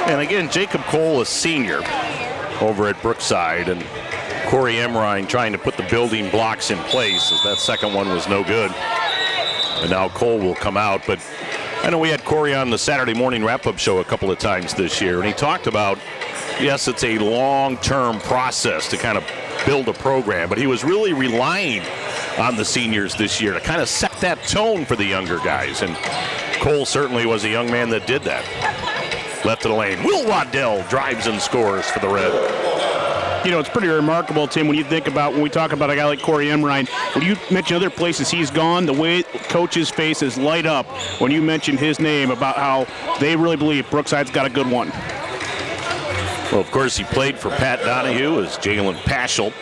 And again, Jacob Cole, a senior over at Brookside, and Corey Emrine trying to put the building blocks in place as that second one was no good. And now Cole will come out, but I know we had Corey on the Saturday morning wrap-up show a couple of times this year, and he talked about, yes, it's a long-term process to kind of build a program, but he was really relying on the seniors this year to kind of set that tone for the younger guys, and Cole certainly was a young man that did that. Left of the lane, Will Waddell drives and scores for the Red. You know, it's pretty remarkable, Tim, when you think about, when we talk about a guy like Corey Emrine, when you mention other places he's gone, the way coaches' faces light up when you mention his name about how they really believe Brookside's got a good one. Well, of course, he played for Pat Donahue as Jalen Paschal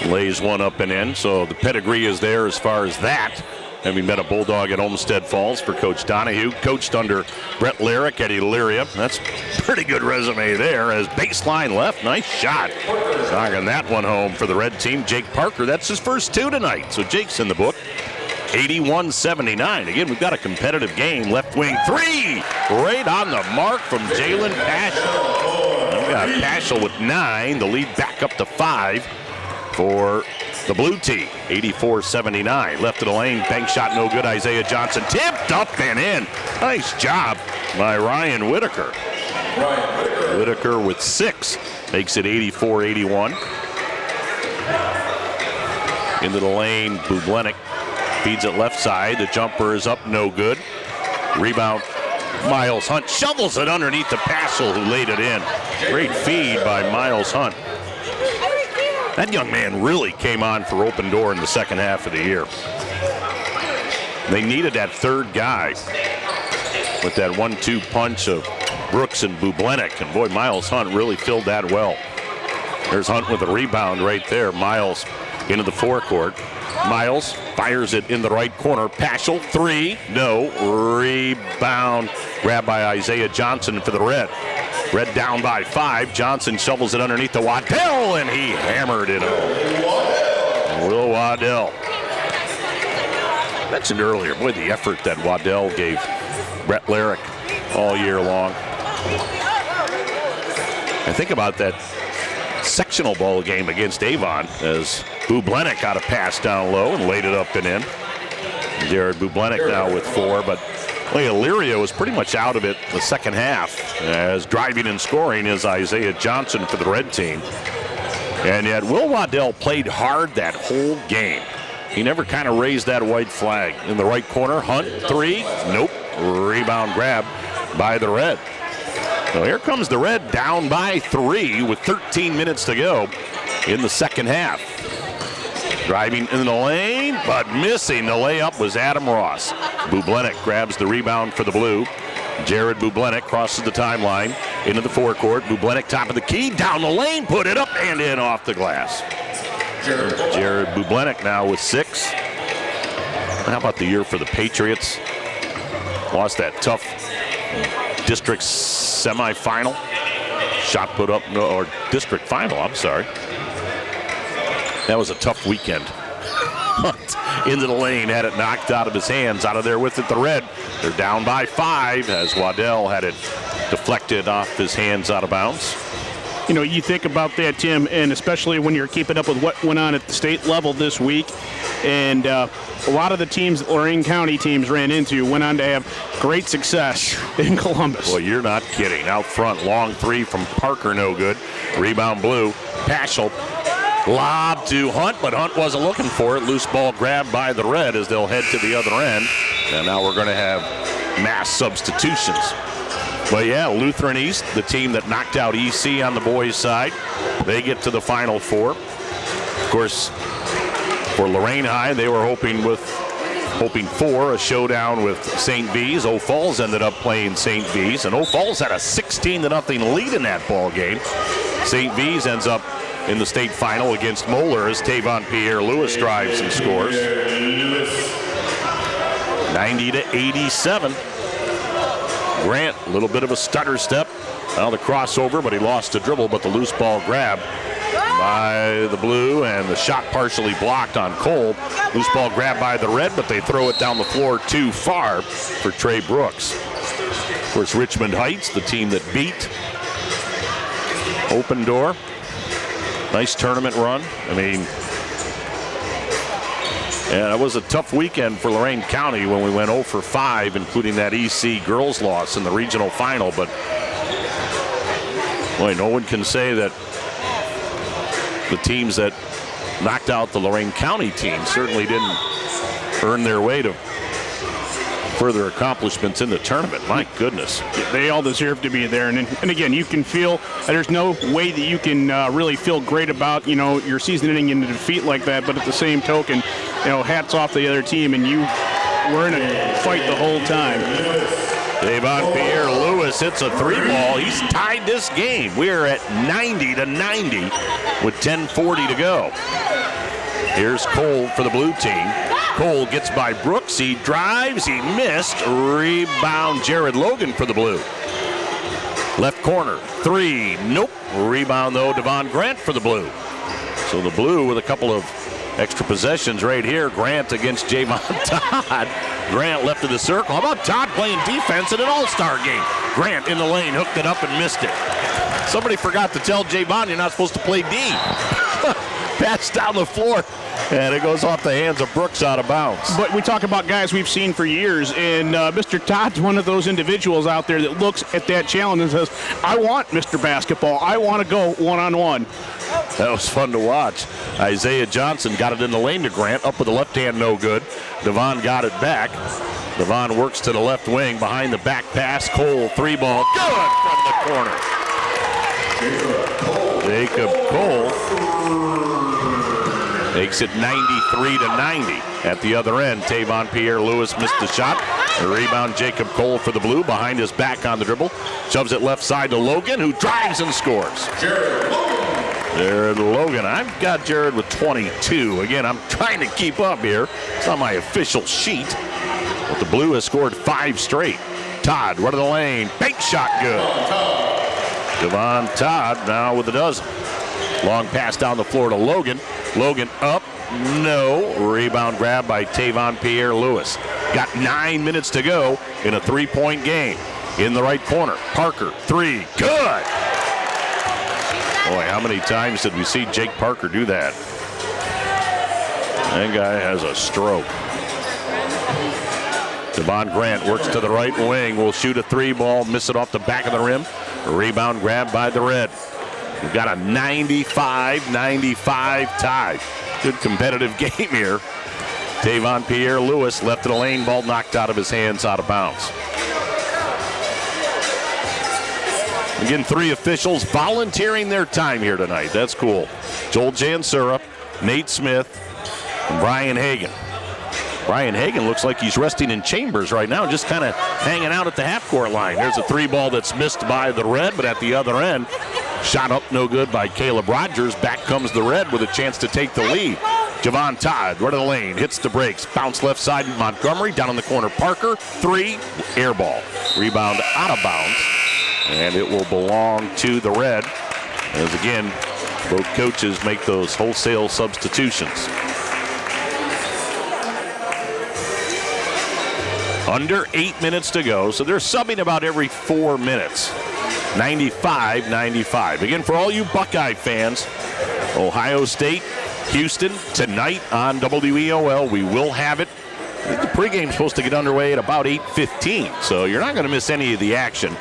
lays one up and in, so the pedigree is there as far as that. Having been a Bulldog at Olmsted Falls for Coach Donahue, coached under Brett Lyrick at Elyria. That's a pretty good resume there as baseline left. Nice shot. Knocking that one home for the red team. Jake Parker, that's his first 2 tonight. So Jake's in the book. 81-79. Again, we've got a competitive game. Left wing 3. Right on the mark from Jalen Paschal. We've got Paschal with 9. The lead back up to 5 for the blue team. 84-79. Left of the lane. Bank shot no good. Isaiah Johnson tipped up and in. Nice job by Ryan Whitaker. Whitaker with 6. Makes it 84-81. Into the lane. Bublenik feeds it left side. The jumper is up no good. Rebound. Miles Hunt shovels it underneath the Passel, who laid it in. Great feed by Miles Hunt. That young man really came on for Open Door in the second half of the year. They needed that third guy with that 1-2 punch of Brooks and Bublenik. And boy, Miles Hunt really filled that well. There's Hunt with a rebound right there. Miles into the forecourt. Miles fires it in the right corner. Paschal, 3, no. Rebound grabbed by Isaiah Johnson for the Red. Red down by 5. Johnson shovels it underneath the Waddell, and he hammered it home. Will Waddell. Mentioned earlier, boy, the effort that Waddell gave Brett Larrick all year long. And think about that sectional ball game against Avon as Bublenik got a pass down low and laid it up and in. Jared Bublenik now with 4, but Illyria was pretty much out of it the second half, as driving and scoring is Isaiah Johnson for the red team. And yet Will Waddell played hard that whole game. He never kind of raised that white flag. In the right corner, Hunt, 3, nope. Rebound grab by the Red. So here comes the Red down by 3 with 13 minutes to go in the second half. Driving in the lane, but missing the layup was Adam Ross. Bublenik grabs the rebound for the Blue. Jared Bublenik crosses the timeline into the forecourt. Bublenik top of the key, down the lane, put it up and in off the glass. Jared Bublenik now with 6. How about the year for the Patriots? Lost that tough district semifinal. Shot put up, no, or district final, I'm sorry. That was a tough weekend. Hunt into the lane, had it knocked out of his hands. Out of there with it, the Red. They're down by 5 as Waddell had it deflected off his hands out of bounds. You know, you think about that, Tim, and especially when you're keeping up with what went on at the state level this week. And a lot of the teams that Lorain County teams ran into went on to have great success in Columbus. Well, you're not kidding. Out front, long 3 from Parker, no good. Rebound Blue. Paschal. Lob to Hunt, but Hunt wasn't looking for it. Loose ball grabbed by the Red as they'll head to the other end. And now we're going to have mass substitutions. But yeah, Lutheran East, the team that knocked out EC on the boys' side, they get to the Final Four. Of course, for Lorain High, they were hoping for a showdown with St. V's. Eau Falls ended up playing St. V's, and Eau Falls had a 16-0 lead in that ball game. St. V's ends up in the state final against Moeller as Tavon Pierre-Lewis drives and scores. 90-87. Grant, a little bit of a stutter step. Now the crossover, but he lost the dribble, but the loose ball grab by the Blue, and the shot partially blocked on Cole. Loose ball grab by the Red, but they throw it down the floor too far for Trey Brooks. Of course, Richmond Heights, the team that beat Open Door. Nice tournament run. I mean, and it was a tough weekend for Lorain County when we went 0 for 5, including that EC girls loss in the regional final. But boy, no one can say that the teams that knocked out the Lorain County team certainly didn't earn their way to further accomplishments in the tournament. My goodness. They all deserve to be there. And again, you can feel there's no way that you can really feel great about, you know, your season ending in a defeat like that. But at the same token, you know, hats off to the other team, and you were in a fight the whole time. Tavon Pierre-Lewis hits a 3-ball. He's tied this game. We're at 90-90 with 10:40 to go. Here's Cole for the Blue team. Cole gets by Brooks. He drives. He missed. Rebound Jared Logan for the Blue. Left corner. 3. Nope. Rebound, though, Devon Grant for the Blue. So the Blue with a couple of extra possessions right here. Grant against Javon Todd. Grant left of the circle. How about Todd playing defense in an all-star game? Grant in the lane, hooked it up and missed it. Somebody forgot to tell Javon you're not supposed to play D. Pass down the floor, and it goes off the hands of Brooks out of bounds. But we talk about guys we've seen for years, and Mr. Todd's one of those individuals out there that looks at that challenge and says, I want Mr. Basketball. I want to go one-on-one. That was fun to watch. Isaiah Johnson got it in the lane to Grant. Up with the left hand, no good. Devon got it back. Devon works to the left wing. Behind the back pass, Cole, 3-ball. Good from the corner. Jacob Cole makes it 93-90. At the other end, Tavon Pierre-Louis missed the shot. The rebound, Jacob Cole for the Blue. Behind his back on the dribble. Shoves it left side to Logan, who drives and scores. Jared Logan. I've got Jared with 22. Again, I'm trying to keep up here. It's on my official sheet. But the Blue has scored 5 straight. Todd, right of the lane. Bank shot good. Devon Todd now with a dozen. Long pass down the floor to Logan. Logan up. No. Rebound grab by Tavon Pierre-Louis. Got 9 minutes to go in a 3-point game. In the right corner. Parker, 3. Good. Boy, how many times did we see Jake Parker do that? That guy has a stroke. Devon Grant works to the right wing. Will shoot a 3-ball, miss it off the back of the rim. Rebound grab by the Red. We've got a 95-95 tie. Good competitive game here. Tavon Pierre-Louis left of the lane, ball knocked out of his hands, out of bounds. Again, 3 officials volunteering their time here tonight. That's cool. Joel Jansura, Nate Smith, and Brian Hagan. Brian Hagan looks like he's resting in chambers right now, just kind of hanging out at the half-court line. There's a 3-ball that's missed by the Red, but at the other end, shot up no good by Caleb Rogers. Back comes the Red with a chance to take the lead. Javon Todd, right of the lane, hits the brakes. Bounce left side, Montgomery. Down in the corner, Parker. 3, air ball. Rebound out of bounds. And it will belong to the Red. As again, both coaches make those wholesale substitutions. Under 8 minutes to go, so they're subbing about every 4 minutes. 95-95. Again, for all you Buckeye fans, Ohio State, Houston, tonight on WEOL. We will have it. The pregame's supposed to get underway at about 8:15, so you're not going to miss any of the action.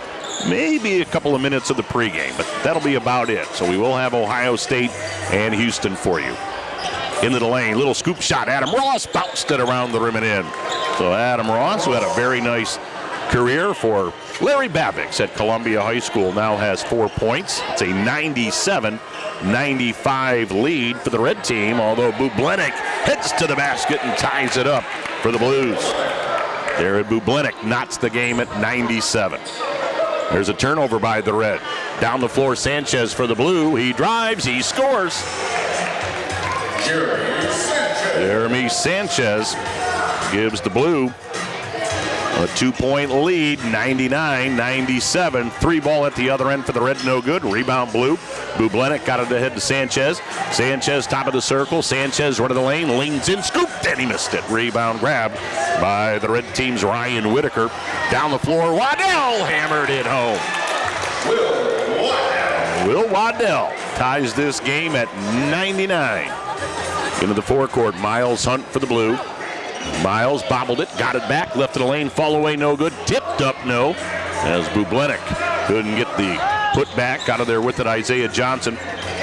Maybe a couple of minutes of the pregame, but that'll be about it. So we will have Ohio State and Houston for you. Into the lane, little scoop shot. Adam Ross bounced it around the rim and in. So Adam Ross, who had a very nice career for Larry Babbitt at Columbia High School, now has 4 points. It's a 97-95 lead for the Red team, although Bublenik heads to the basket and ties it up for the Blues. Jared Bublenik knots the game at 97. There's a turnover by the Red. Down the floor, Sanchez for the Blue. He drives, he scores. Jeremy Sanchez gives the Blue a 2-point lead, 99-97. 3-ball at the other end for the Red, no good. Rebound Blue. Bublenik got it ahead to Sanchez. Sanchez top of the circle. Sanchez right of the lane, leans in, scooped, and he missed it. Rebound grab by the Red team's Ryan Whitaker. Down the floor, Waddell hammered it home. Will Waddell ties this game at 99. Into the forecourt, Miles Hunt for the Blue. Miles bobbled it, got it back, left of the lane, fall away, no good, tipped up, no, as Bublenik couldn't get the put back out of there with it. Isaiah Johnson.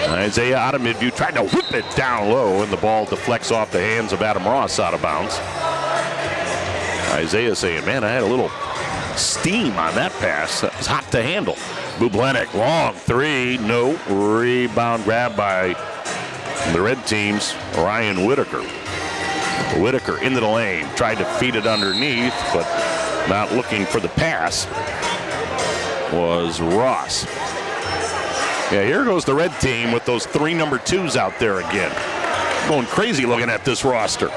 Isaiah out of midview, tried to whip it down low, and the ball deflects off the hands of Adam Ross out of bounds. Isaiah saying, man, I had a little steam on that pass. That was hot to handle. Bublenik, long 3, no. Rebound grab by the Red team's Ryan Whitaker. Whitaker into the lane, tried to feed it underneath, but not looking for the pass was Ross. Yeah, here goes the Red team with those 3 number 2s out there again. Going crazy looking at this roster.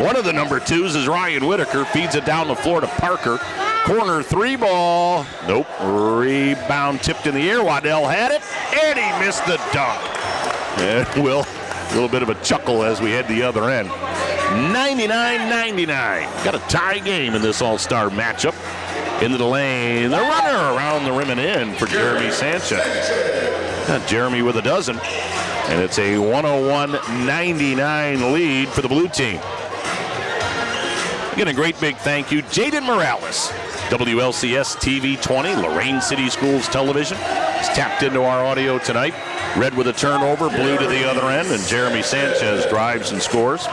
One of the number 2s is Ryan Whitaker, feeds it down the floor to Parker. Corner 3-ball. Nope. Rebound tipped in the air. Waddell had it, and he missed the dunk. And Will, a little bit of a chuckle as we head the other end. 99-99. Got a tie game in this all-star matchup. Into the lane. The runner around the rim and in for Jeremy Sanchez. Jeremy with a dozen. And it's a 101-99 lead for the blue team. Again, a great big thank you, Jaden Morales, WLCS TV 20, Lorain City Schools Television. He's tapped into our audio tonight. Red with a turnover, blue to the other end, and Jeremy Sanchez drives and scores.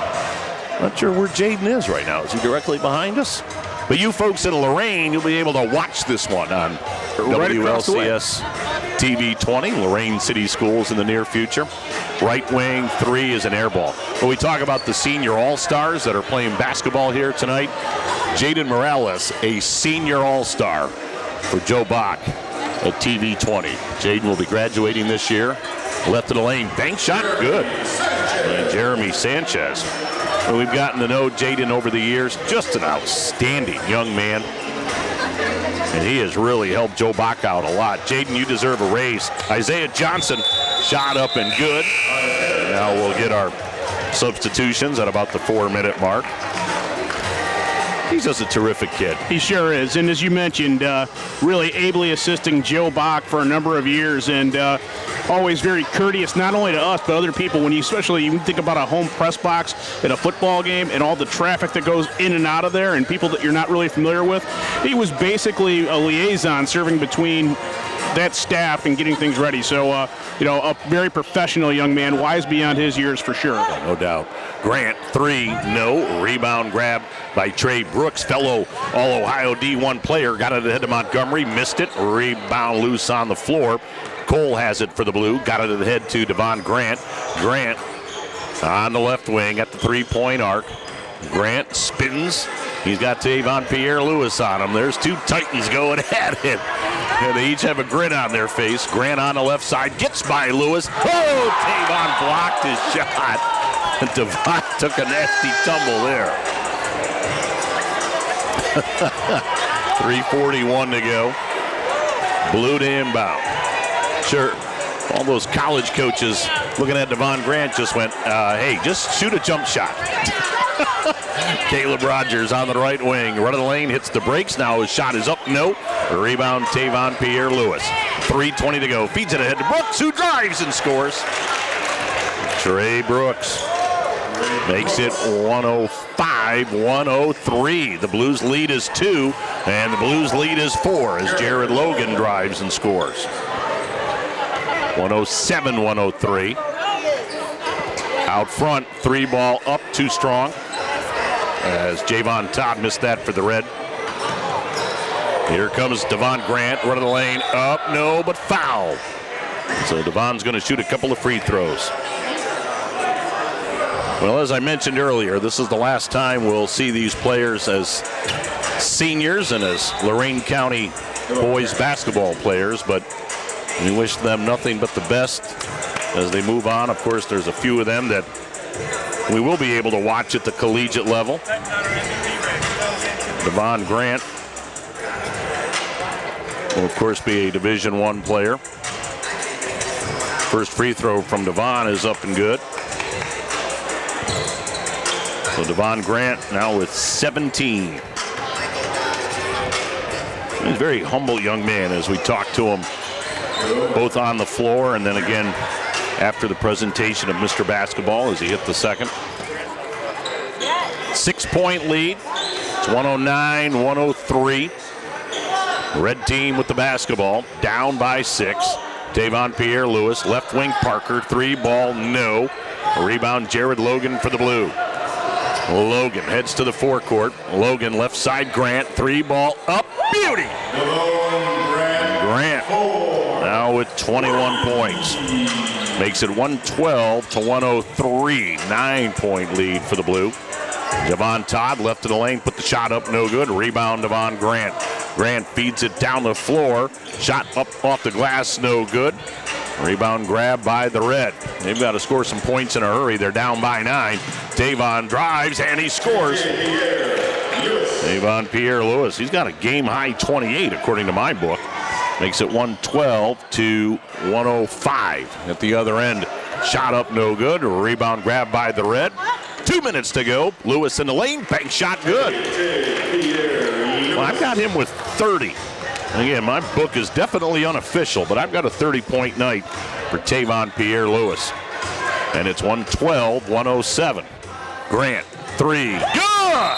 Not sure where Jaden is right now. Is he directly behind us? But you folks in Lorain, you'll be able to watch this one on WLCS TV 20, Lorain City Schools in the near future. Right wing 3 is an air ball. When we talk about the senior all-stars that are playing basketball here tonight, Jaden Morales, a senior all-star for Joe Bach at TV 20. Jaden will be graduating this year. Left of the lane, bank shot, good. And Jeremy Sanchez. Well, we've gotten to know Jaden over the years. Just an outstanding young man. And he has really helped Joe Bach out a lot. Jaden, you deserve a raise. Isaiah Johnson, shot up and good. And now we'll get our substitutions at about the 4-minute mark. He's just a terrific kid. He sure is. And as you mentioned, really ably assisting Joe Bach for a number of years, and always very courteous, not only to us, but other people. When you think about a home press box at a football game and all the traffic that goes in and out of there and people that you're not really familiar with, he was basically a liaison serving between that staff and getting things ready. So, a very professional young man, wise beyond his years for sure. No doubt. Grant, 3, no. Rebound grab by Trey Brooks, fellow All-Ohio D1 player. Got it ahead to Montgomery, missed it. Rebound loose on the floor. Cole has it for the blue. Got it ahead to Devon Grant. Grant on the left wing at the 3-point arc. Grant spins. He's got Tavon Pierre-Lewis on him. There's 2 Titans going at it. And they each have a grin on their face. Grant on the left side gets by Lewis. Oh, Tavon blocked his shot. And Devon took a nasty tumble there. 3:41 to go. Blue to inbound. Sure, all those college coaches looking at Devon Grant just went, hey, just shoot a jump shot. Caleb Rogers on the right wing. Run of the lane, hits the brakes. Now his shot is up. No. Rebound, Tavon Pierre-Lewis. 3:20 to go. Feeds it ahead to Brooks, who drives and scores. Trey Brooks makes it 105-103. The Blues lead is 2, and the Blues lead is 4 as Jared Logan drives and scores. 107-103. Out front, 3 ball up, too strong. As Javon Todd missed that for the Red. Here comes Devon Grant, run of the lane, up, no, but foul. So Devon's going to shoot a couple of free throws. Well, as I mentioned earlier, this is the last time we'll see these players as seniors and as Lorain County boys basketball players, but we wish them nothing but the best as they move on. Of course, there's a few of them that we will be able to watch at the collegiate level. Devon Grant will, of course, be a Division I player. First free throw from Devon is up and good. So Devon Grant now with 17. He's a very humble young man as we talk to him both on the floor and then again after the presentation of Mr. Basketball as he hit the second. 6-point lead. It's 109-103. Red team with the basketball, down by 6. Tavon Pierre-Lewis, left wing Parker, 3 ball, no. A rebound, Jared Logan for the Blue. Logan heads to the forecourt. Logan left side, Grant, 3 ball, up, beauty. Grant now with 21 points. Makes it 112-103, 9-point lead for the Blue. Javon Todd left of the lane, put the shot up, no good. Rebound, Devon Grant. Grant feeds it down the floor. Shot up off the glass, no good. Rebound grab by the Red. They've got to score some points in a hurry. They're down by 9. Tavon drives and he scores. Tavon Pierre-Lewis. He's got a game-high 28 according to my book. Makes it 112-105 at the other end. Shot up, no good. Rebound grab by the Red. 2 minutes to go. Lewis in the lane. Bank shot, good. Well, I've got him with 30. Again, my book is definitely unofficial, but I've got a 30-point night for Tavon Pierre-Lewis. And it's 112-107. Grant, three, good!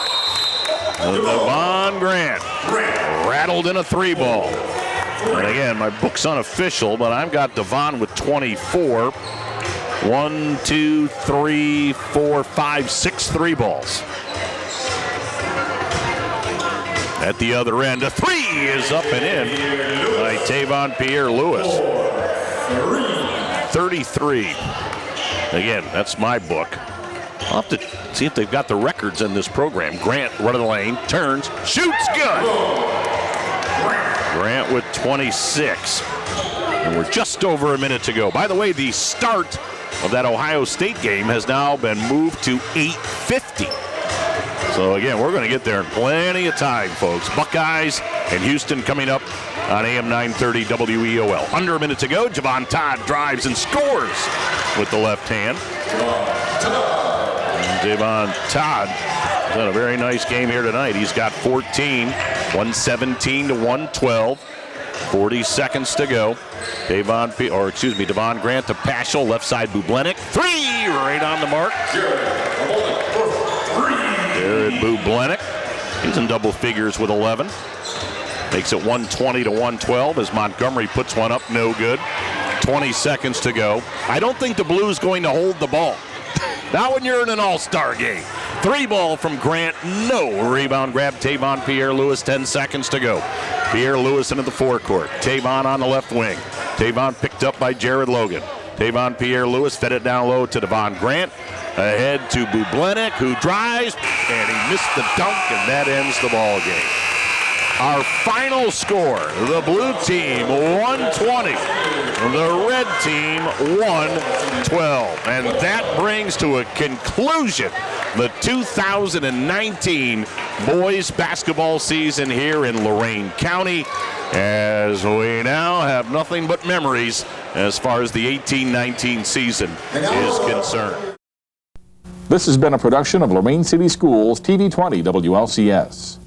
Devon Grant rattled in a 3-ball. And again, my book's unofficial, but I've got Devon with 24. 1, 2, 3, 4, 5, 6 3-balls. At the other end, a 3 is up and in by Tavon Pierre-Lewis. 33. Again, that's my book. I'll have to see if they've got the records in this program. Grant, run of the lane, turns, shoots, good! Grant with 26. And we're just over a minute to go. By the way, the start of that Ohio State game has now been moved to 8:50. So again, we're going to get there in plenty of time, folks. Buckeyes and Houston coming up on AM 930 WEOL. Under a minute to go. Javon Todd drives and scores with the left hand. Javon Todd has had a very nice game here tonight. He's got 14, 117-112. 40 seconds to go. Devon Grant to Paschal, left side Bublenik. 3 right on the mark. Jared Bublenik. He's in double figures with 11. Makes it 120-112 as Montgomery puts one up, no good. 20 seconds to go. I don't think the Blues going to hold the ball. Not when you're in an all-star game. 3-ball from Grant, no. Rebound grab, Tavon Pierre-Lewis, 10 seconds to go. Pierre-Lewis into the forecourt. Tavon on the left wing. Tavon picked up by Jared Logan. Tavon Pierre-Lewis fed it down low to Devon Grant. Ahead to Bublenik, who drives, and he missed the dunk, and that ends the ball game. Our final score, the blue team 120, the red team 112. And that brings to a conclusion the 2019 boys basketball season here in Lorain County, as we now have nothing but memories as far as the 18-19 season is concerned. This has been a production of Lorain City Schools TV 20 WLCS.